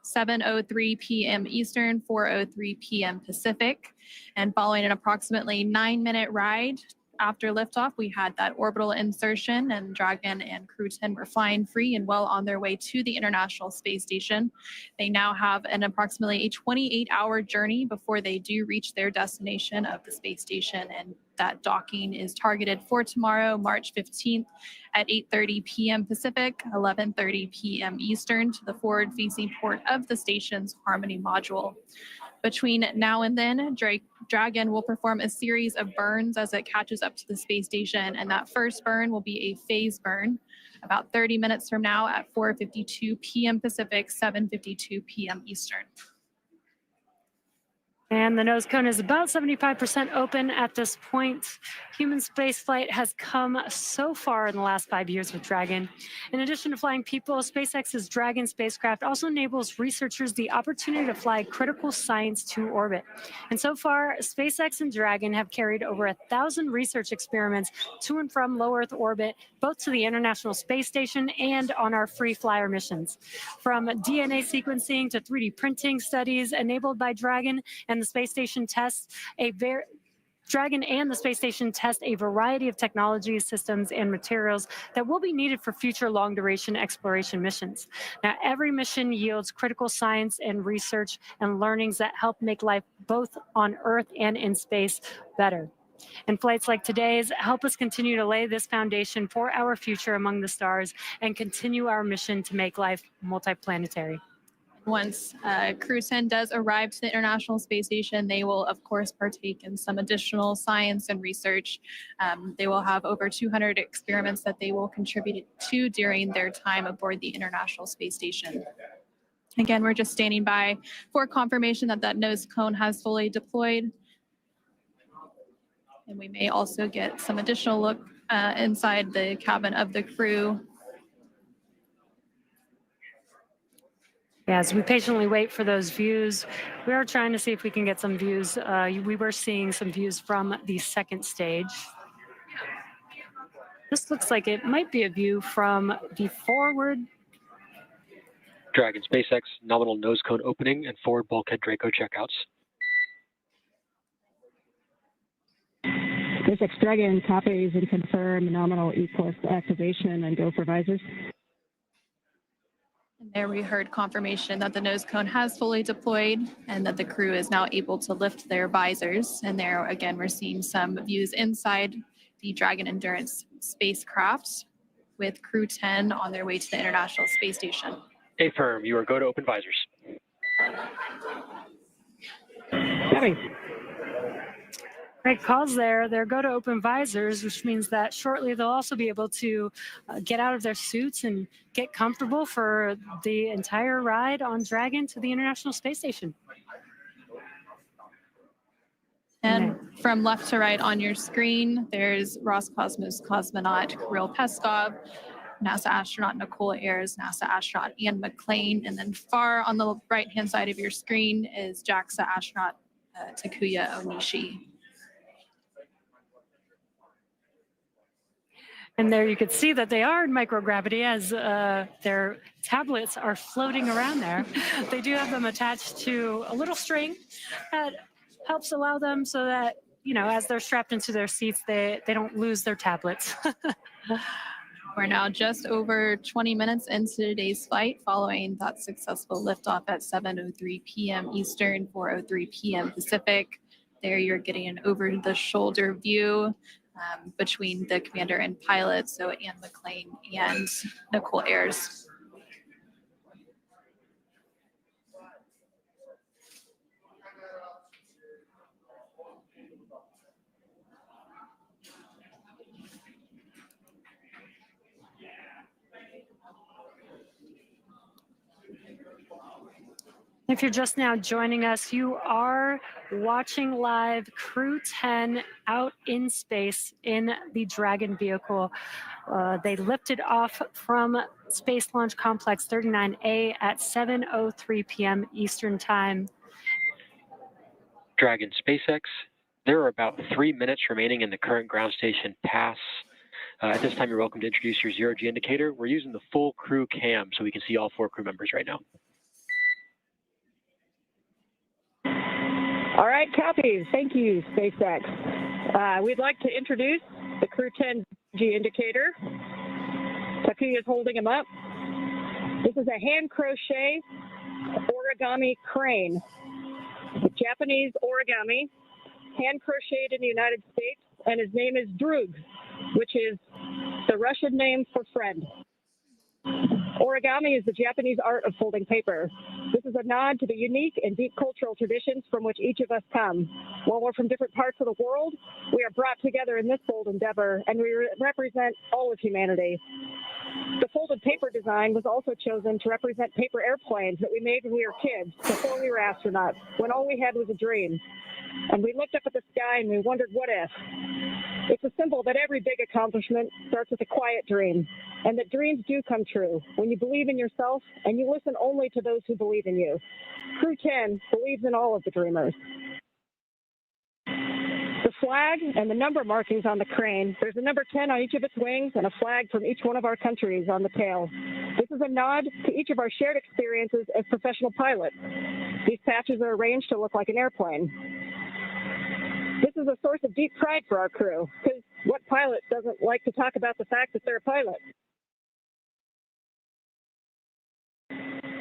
7:03 p.m. Eastern, 4:03 p.m. Pacific. And following an approximately 9-minute ride after liftoff, we had that orbital insertion, and Dragon and Crew-10 were flying free and well on their way to the International Space Station. They now have an approximately a 28-hour journey before they do reach their destination of the space station, and that docking is targeted for tomorrow, March 15th at 8:30 p.m. Pacific, 11:30 p.m. Eastern, to the forward-facing port of the station's Harmony module. Between now and then, Dragon will perform a series of burns as it catches up to the space station, and that first burn will be a phase burn about 30 minutes from now at 4:52 p.m. Pacific, 7:52 p.m. Eastern. And the nose cone is about 75% open at this point. Human spaceflight has come so far in the last 5 years with Dragon. In addition to flying people, SpaceX's Dragon spacecraft also enables researchers the opportunity to fly critical science to orbit. And so far, SpaceX and Dragon have carried over 1,000 research experiments to and from low Earth orbit, both to the International Space Station and on our free flyer missions. From DNA sequencing to 3D printing studies enabled by Dragon and the space station tests Dragon and the space station test a variety of technologies, systems, and materials that will be needed for future long-duration exploration missions. Now, every mission yields critical science and research and learnings that help make life both on Earth and in space better. And flights like today's help us continue to lay this foundation for our future among the stars and continue our mission to make life multiplanetary. Once Crew-10 does arrive to the International Space Station, they will, of course, partake in some additional science and research. They will have over 200 experiments that they will contribute to during their time aboard the International Space Station. Again, we're just standing by for confirmation that that nose cone has fully deployed. And we may also get some additional look inside the cabin of the crew. As we patiently wait for those views, we are trying to see if we can get some views. We were seeing some views from the second stage. This looks like it might be a view from the forward. Dragon SpaceX, nominal nose cone opening and forward bulkhead Draco checkouts. SpaceX Dragon copies and confirm nominal E-course activation and go for visors. And there we heard confirmation that the nose cone has fully deployed and that the crew is now able to lift their visors. And there, again, we're seeing some views inside the Dragon Endurance spacecraft with Crew-10 on their way to the International Space Station. Affirm, you are go to open visors. Copy. Great calls there. They're go to open visors, which means that shortly they'll also be able to get out of their suits and get comfortable for the entire ride on Dragon to the International Space Station. And from left to right on your screen, there's Roscosmos cosmonaut Kirill Peskov, NASA astronaut Nicole Ayers, NASA astronaut Ian McLean, and then far on the right-hand side of your screen is JAXA astronaut Takuya Onishi. And there you can see that they are in microgravity as their tablets are floating around there. They do have them attached to a little string that helps allow them so that, you know, as they're strapped into their seats, they don't lose their tablets. We're now just over 20 minutes into today's flight following that successful liftoff at 7:03 p.m. Eastern, 4:03 p.m. Pacific. There you're getting an over-the-shoulder view between the commander and pilot, so Ian McLean and Nicole Ayers. If you're just now joining us, you are watching live Crew-10 out in space in the Dragon vehicle. They lifted off from Space Launch Complex 39A at 7:03 p.m. Eastern Time. Dragon SpaceX, there are about 3 minutes remaining in the current ground station pass. At this time, you're welcome to introduce your zero-G indicator. We're using the full crew cam so we can see all 4 crew members right now. All right, copies. Thank you, SpaceX. We'd like to introduce the Crew-10 G indicator. Takuya is holding him up. This is a hand crochet origami crane. Japanese origami, hand crocheted in the United States, and his name is Drug, which is the Russian name for friend. Origami is the Japanese art of folding paper. This is a nod to the unique and deep cultural traditions from which each of us come. While we're from different parts of the world, we are brought together in this bold endeavor, and we represent all of humanity. The folded paper design was also chosen to represent paper airplanes that we made when we were kids, before we were astronauts, when all we had was a dream. And we looked up at the sky and we wondered, what if? It's a symbol that every big accomplishment starts with a quiet dream, and that dreams do come true when you believe in yourself and you listen only to those who believe in you. Crew-10 believes in all of the dreamers. The flag and the number markings on the crane, there's a number 10 on each of its wings and a flag from each one of our countries on the tail. This is a nod to each of our shared experiences as professional pilots. These patches are arranged to look like an airplane. This is a source of deep pride for our crew, because what pilot doesn't like to talk about the fact that they're a pilot?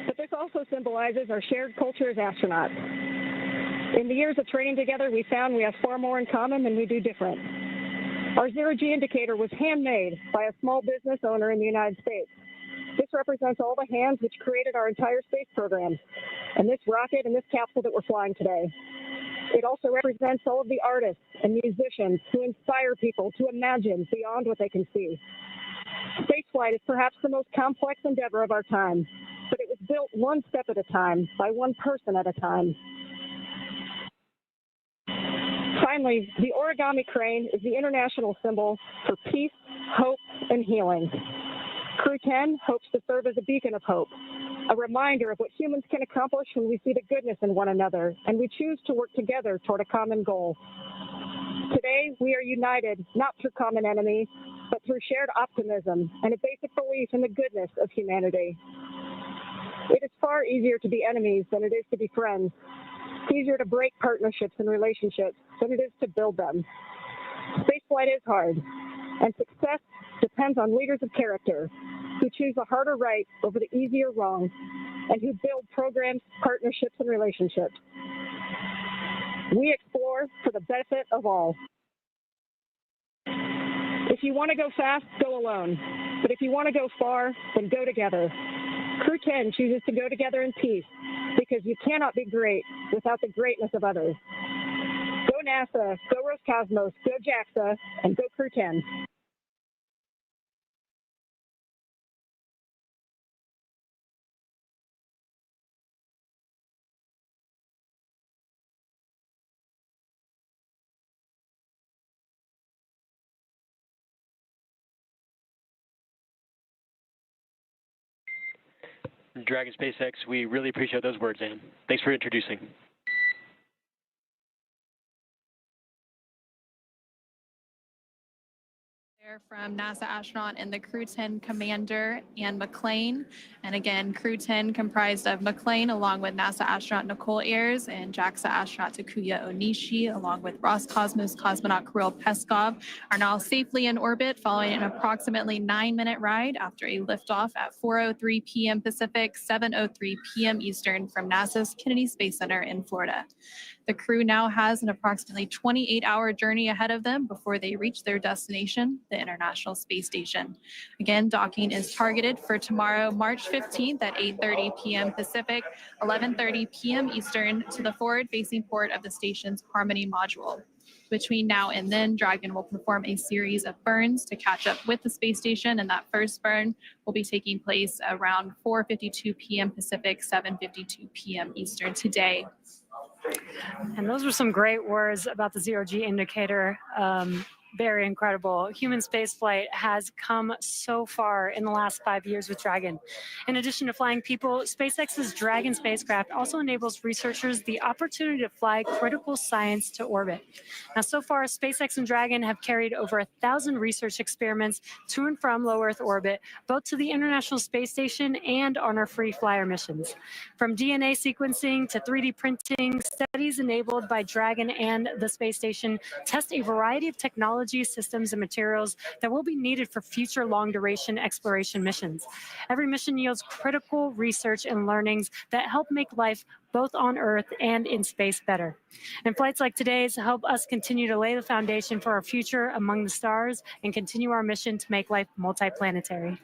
But this also symbolizes our shared culture as astronauts. In the years of training together, we found we have far more in common than we do different. Our zero-G indicator was handmade by a small business owner in the United States. This represents all the hands which created our entire space program, and this rocket and this capsule that we're flying today. It also represents all of the artists and musicians who inspire people to imagine beyond what they can see. Spaceflight is perhaps the most complex endeavor of our time, but it was built one step at a time, by one person at a time. Finally, the origami crane is the international symbol for peace, hope, and healing. Crew-10 hopes to serve as a beacon of hope, a reminder of what humans can accomplish when we see the goodness in one another and we choose to work together toward a common goal. Today, we are united not through common enemies, but through shared optimism and a basic belief in the goodness of humanity. It is far easier to be enemies than it is to be friends. It's easier to break partnerships and relationships than it is to build them. Spaceflight is hard, and success depends on leaders of character who choose the harder right over the easier wrong, and who build programs, partnerships, and relationships. We explore for the benefit of all. If you want to go fast, go alone. But if you want to go far, then go together. Crew-10 chooses to go together in peace, because you cannot be great without the greatness of others. Go NASA, go Roscosmos, go JAXA, and go Crew-10. Dragon SpaceX, we really appreciate those words, Ann. Thanks for introducing. From NASA astronaut and the Crew-10 commander, Ann McClain. And again, Crew-10 comprised of McClain along with NASA astronaut Nicole Ayers and JAXA astronaut Takuya Onishi along with Roscosmos cosmonaut Kirill Peskov are now safely in orbit following an approximately 9-minute ride after a liftoff at 4:03 p.m. Pacific, 7:03 p.m. Eastern from NASA's Kennedy Space Center in Florida. The crew now has an approximately 28-hour journey ahead of them before they reach their destination, the International Space Station. Again, docking is targeted for tomorrow, March 15th at 8:30 p.m. Pacific, 11:30 p.m. Eastern to the forward-facing port of the station's Harmony module. Between now and then, Dragon will perform a series of burns to catch up with the space station, and that first burn will be taking place around 4:52 p.m. Pacific, 7:52 p.m. Eastern today. And those were some great words about the zero-G indicator. Very incredible. Human spaceflight has come so far in the last 5 years with Dragon. In addition to flying people, SpaceX's Dragon spacecraft also enables researchers the opportunity to fly critical science to orbit. Now, so far, SpaceX and Dragon have carried over 1,000 research experiments to and from low Earth orbit, both to the International Space Station and on our free flyer missions. From DNA sequencing to 3D printing, studies enabled by Dragon and the space station test a variety of technologies, systems, and materials that will be needed for future long-duration exploration missions. Every mission yields critical research and learnings that help make life both on Earth and in space better. And flights like today's help us continue to lay the foundation for our future among the stars and continue our mission to make life multiplanetary.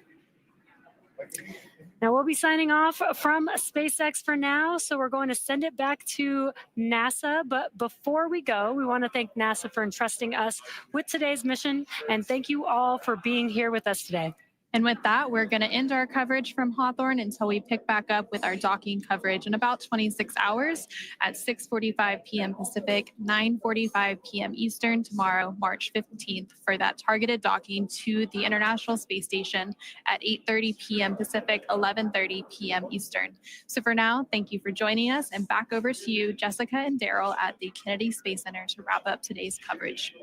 Now, we'll be signing off from SpaceX for now, so we're going to send it back to NASA. But before we go, we want to thank NASA for entrusting us with today's mission, and thank you all for being here with us today. And with that, we're going to end our coverage from Hawthorne until we pick back up with our docking coverage in about 26 hours at 6:45 p.m. Pacific, 9:45 p.m. Eastern tomorrow, March 15th, for that targeted docking to the International Space Station at 8:30 p.m. Pacific, 11:30 p.m. Eastern. So for now, thank you for joining us, and back over to you, Jessica and Daryl at the Kennedy Space Center to wrap up today's coverage.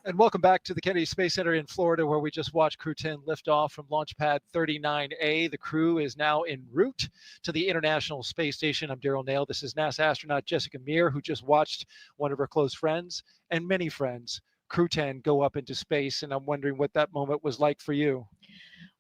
And welcome back to the Kennedy Space Center in Florida, where we just watched Crew-10 lift off from Launch Pad 39A. The crew is now en route to the International Space Station. I'm Daryl Nail. This is NASA astronaut Jessica Meir, who just watched one of her close friends and many friends, Crew-10, go up into space. And I'm wondering what that moment was like for you.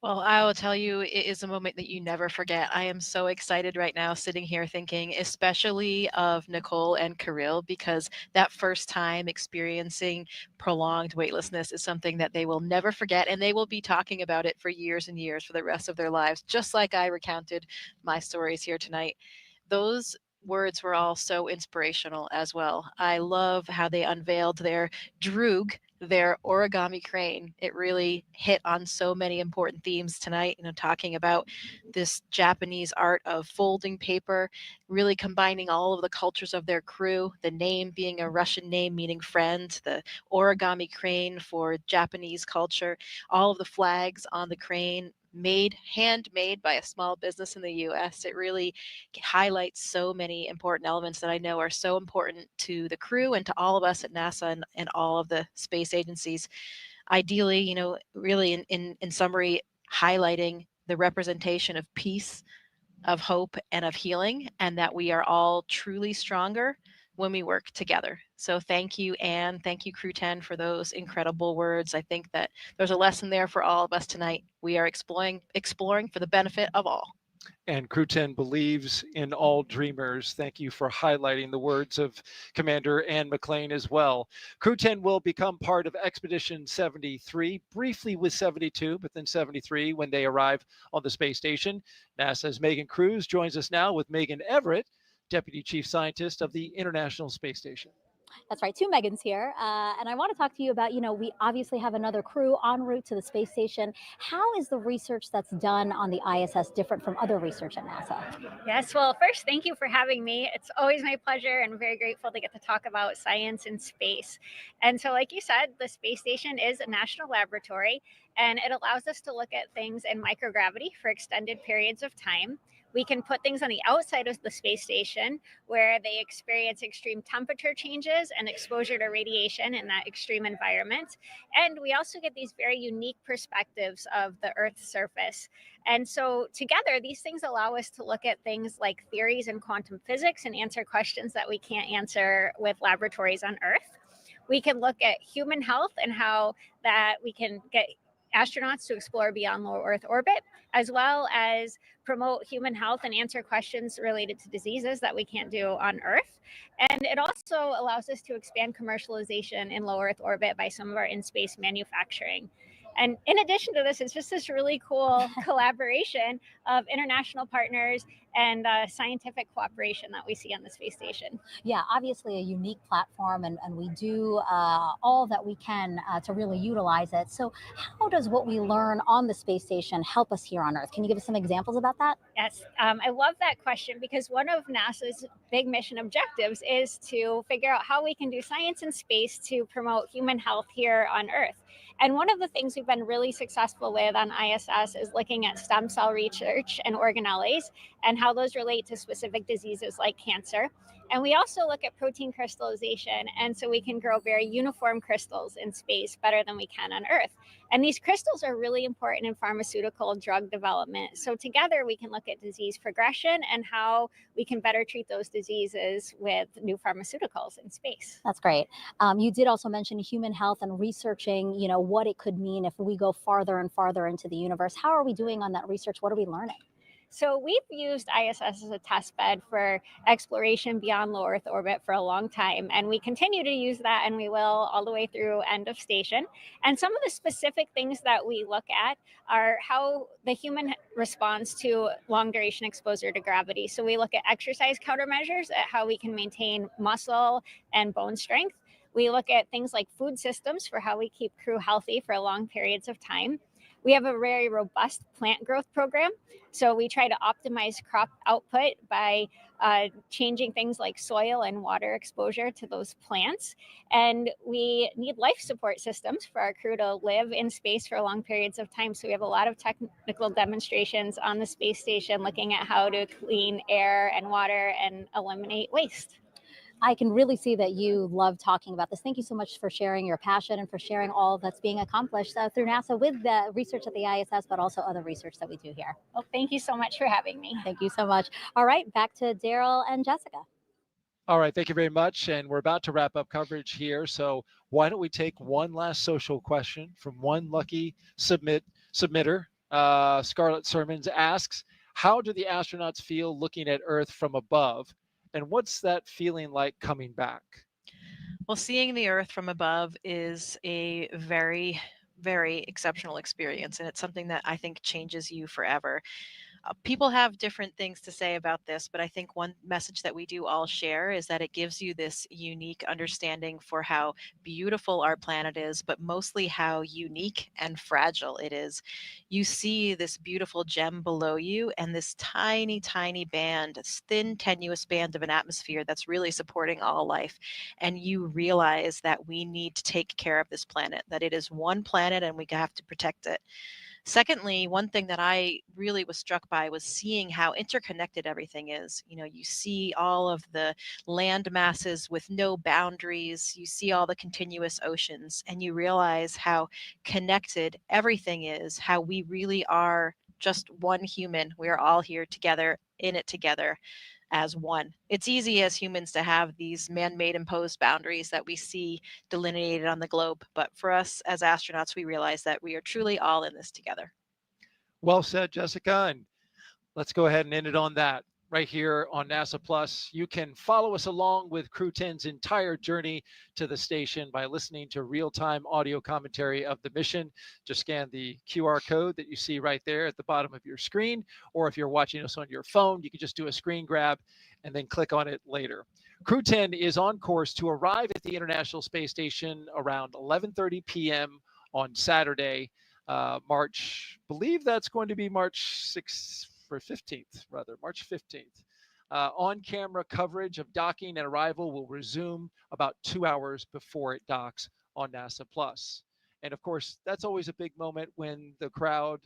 Well, I will tell you, it is a moment that you never forget. I am so excited right now sitting here thinking, especially of Nicole and Kirill, because that first time experiencing prolonged weightlessness is something that they will never forget, and they will be talking about it for years and years for the rest of their lives, just like I recounted my stories here tonight. Those words were all so inspirational as well. I love how they unveiled their droog, their origami crane. It really hit on so many important themes tonight, talking about this Japanese art of folding paper, really combining all of the cultures of their crew, the name being a Russian name meaning friend, the origami crane for Japanese culture, all of the flags on the crane handmade by a small business in the US. It really highlights so many important elements that I know are so important to the crew and to all of us at NASA and all of the space agencies. Ideally, really in summary, highlighting the representation of peace, of hope, and of healing, and that we are all truly stronger when we work together. So thank you, Anne. Thank you, Crew-10, for those incredible words. I think that there's a lesson there for all of us tonight. We are exploring for the benefit of all. And Crew-10 believes in all dreamers. Thank you for highlighting the words of Commander Anne McLean as well. Crew-10 will become part of Expedition 73, briefly with 72, but then 73 when they arrive on the space station. NASA's Megan Cruz joins us now with Megan Everett, Deputy Chief Scientist of the International Space Station. That's right, two Megans here. And I want to talk to you about, we obviously have another crew en route to the space station. How is the research that's done on the ISS different from other research at NASA? Yes, well, first, thank you for having me. It's always my pleasure and very grateful to get to talk about science in space. And so, like you said, the space station is a national laboratory, and it allows us to look at things in microgravity for extended periods of time. We can put things on the outside of the space station where they experience extreme temperature changes and exposure to radiation in that extreme environment. And we also get these very unique perspectives of the Earth's surface. And so together, these things allow us to look at things like theories in quantum physics and answer questions that we can't answer with laboratories on Earth. We can look at human health and how that we can get astronauts to explore beyond low Earth orbit, as well as promote human health and answer questions related to diseases that we can't do on Earth. And it also allows us to expand commercialization in low Earth orbit by some of our in-space manufacturing. And in addition to this, it's just this really cool collaboration of international partners and scientific cooperation that we see on the space station. Yeah, obviously a unique platform, and we do all that we can to really utilize it. So how does what we learn on the space station help us here on Earth? Can you give us some examples about that? Yes, I love that question, because one of NASA's big mission objectives is to figure out how we can do science in space to promote human health here on Earth. And one of the things we've been really successful with on ISS is looking at stem cell research and organelles and how those relate to specific diseases like cancer. And we also look at protein crystallization, and so we can grow very uniform crystals in space better than we can on Earth. And these crystals are really important in pharmaceutical drug development. So together we can look at disease progression and how we can better treat those diseases with new pharmaceuticals in space. That's great. You did also mention human health and researching, what it could mean if we go farther and farther into the universe. How are we doing on that research? What are we learning? So we've used ISS as a test bed for exploration beyond low Earth orbit for a long time, and we continue to use that, and we will all the way through end of station. And some of the specific things that we look at are how the human responds to long duration exposure to gravity. So we look at exercise countermeasures, at how we can maintain muscle and bone strength. We look at things like food systems for how we keep crew healthy for long periods of time. We have a very robust plant growth program. So we try to optimize crop output by changing things like soil and water exposure to those plants. And we need life support systems for our crew to live in space for long periods of time. So we have a lot of technical demonstrations on the space station looking at how to clean air and water and eliminate waste. I can really see that you love talking about this. Thank you so much for sharing your passion and for sharing all that's being accomplished through NASA with the research at the ISS, but also other research that we do here. Well, thank you so much for having me. Thank you so much. All right, back to Daryl and Jessica. All right, thank you very much. And we're about to wrap up coverage here. So why don't we take one last social question from one lucky submitter. Scarlett Sermons asks, how do the astronauts feel looking at Earth from above? And what's that feeling like coming back? Well, seeing the Earth from above is a very, very exceptional experience, and it's something that I think changes you forever. People have different things to say about this, but I think one message that we do all share is that it gives you this unique understanding for how beautiful our planet is, but mostly how unique and fragile it is. You see this beautiful gem below you and this tiny, tiny band, this thin, tenuous band of an atmosphere that's really supporting all life. And you realize that we need to take care of this planet, that it is one planet and we have to protect it. Secondly, one thing that I really was struck by was seeing how interconnected everything is. You know, you see all of the land masses with no boundaries, you see all the continuous oceans, and you realize how connected everything is, how we really are just one human. We are all here together, in it together as one. It's easy as humans to have these man-made imposed boundaries that we see delineated on the globe, but for us as astronauts, we realize that we are truly all in this together. Well said, Jessica, and let's go ahead and end it on that. Right here on NASA Plus, you can follow us along with Crew-10's entire journey to the station by listening to real-time audio commentary of the mission. Just scan the QR code that you see right there at the bottom of your screen, or if you're watching us on your phone, you can just do a screen grab and then click on it later. Crew-10 is on course to arrive at the International Space Station around 11:30 p.m. on Saturday, believe that's going to be March 6th. For 15th, rather, March 15th. On-camera coverage of docking and arrival will resume about 2 hours before it docks on NASA Plus. And of course, that's always a big moment when the crowd,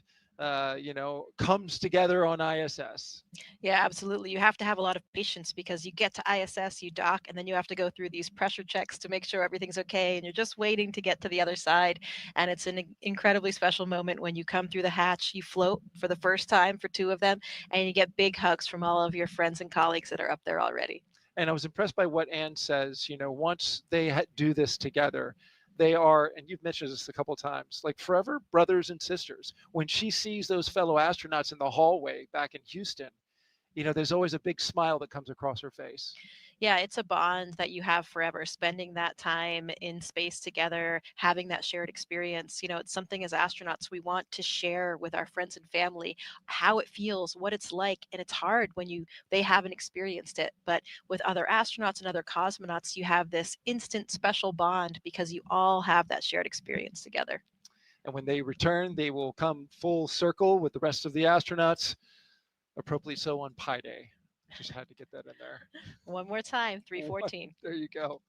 comes together on ISS. Yeah, absolutely. You have to have a lot of patience because you get to ISS, you dock, and then you have to go through these pressure checks to make sure everything's okay. And you're just waiting to get to the other side. And it's an incredibly special moment when you come through the hatch, you float for the first time for 2 of them, and you get big hugs from all of your friends and colleagues that are up there already. And I was impressed by what Anne says, once they do this together, they are, and you've mentioned this a couple of times, like forever brothers and sisters. When she sees those fellow astronauts in the hallway back in Houston, there's always a big smile that comes across her face. Yeah, it's a bond that you have forever, spending that time in space together, having that shared experience. It's something as astronauts we want to share with our friends and family, how it feels, what it's like. And it's hard when they haven't experienced it. But with other astronauts and other cosmonauts, you have this instant special bond because you all have that shared experience together. And when they return, they will come full circle with the rest of the astronauts, appropriately so on Pi Day. Just had to get that in there. One more time, 314. There you go.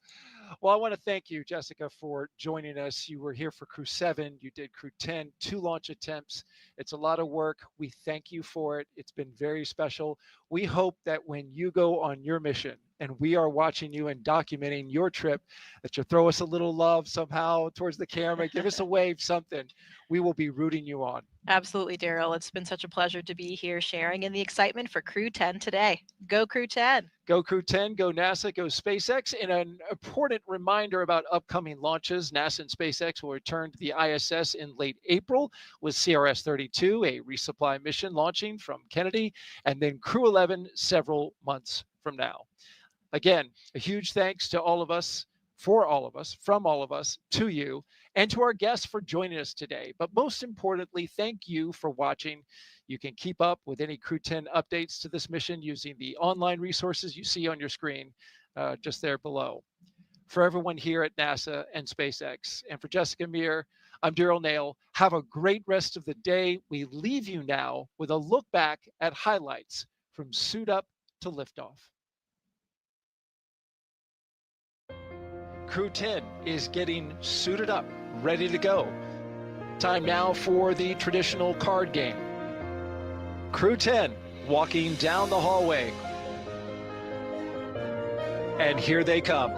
Well, I want to thank you, Jessica, for joining us. You were here for Crew 7. You did Crew 10, 2 launch attempts. It's a lot of work. We thank you for it. It's been very special. We hope that when you go on your mission and we are watching you and documenting your trip, that you'll throw us a little love somehow towards the camera, give us a wave, something. We will be rooting you on. Absolutely, Daryl. It's been such a pleasure to be here sharing in the excitement for Crew 10 today. Go Crew 10. Go Crew 10, go NASA, go SpaceX. And an important reminder about upcoming launches. NASA and SpaceX will return to the ISS in late April with CRS-32, a resupply mission launching from Kennedy, and then Crew 11 several months from now. Again, a huge thanks to all of us, for all of us, from all of us, to you, and to our guests for joining us today. But most importantly, thank you for watching. You can keep up with any Crew 10 updates to this mission using the online resources you see on your screen just there below. For everyone here at NASA and SpaceX, and for Jessica Meir, I'm Daryl Nail. Have a great rest of the day. We leave you now with a look back at highlights from suit up to liftoff. Crew-10 is getting suited up, ready to go. Time now for the traditional card game. Crew-10 walking down the hallway. And here they come,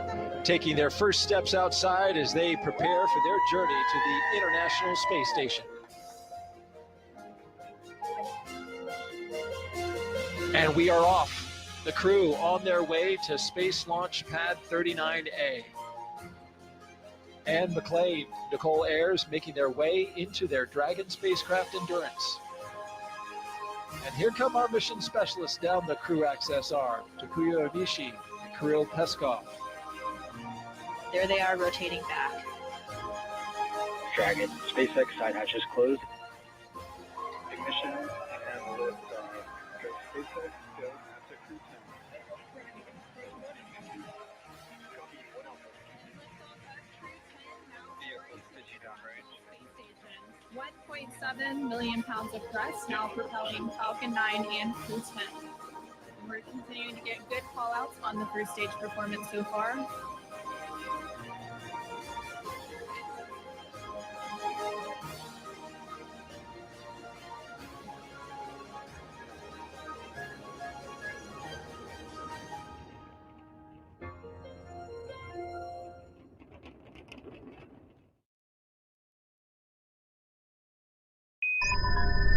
taking their first steps outside as they prepare for their journey to the International Space Station. And we are off. The crew on their way to Space Launch Pad 39A. And McLean, Nicole Ayers making their way into their Dragon spacecraft Endurance. And here come our mission specialists down the crew access arm, Takuya Onishi and Kirill Peskov. There they are rotating back. Dragon, SpaceX side hatches closed. Ignition and lift go SpaceX, go to Crew-10. 1.7 million pounds of thrust now propelling Falcon 9 and Crew-10. We're continuing to get good call outs on the first stage performance so far.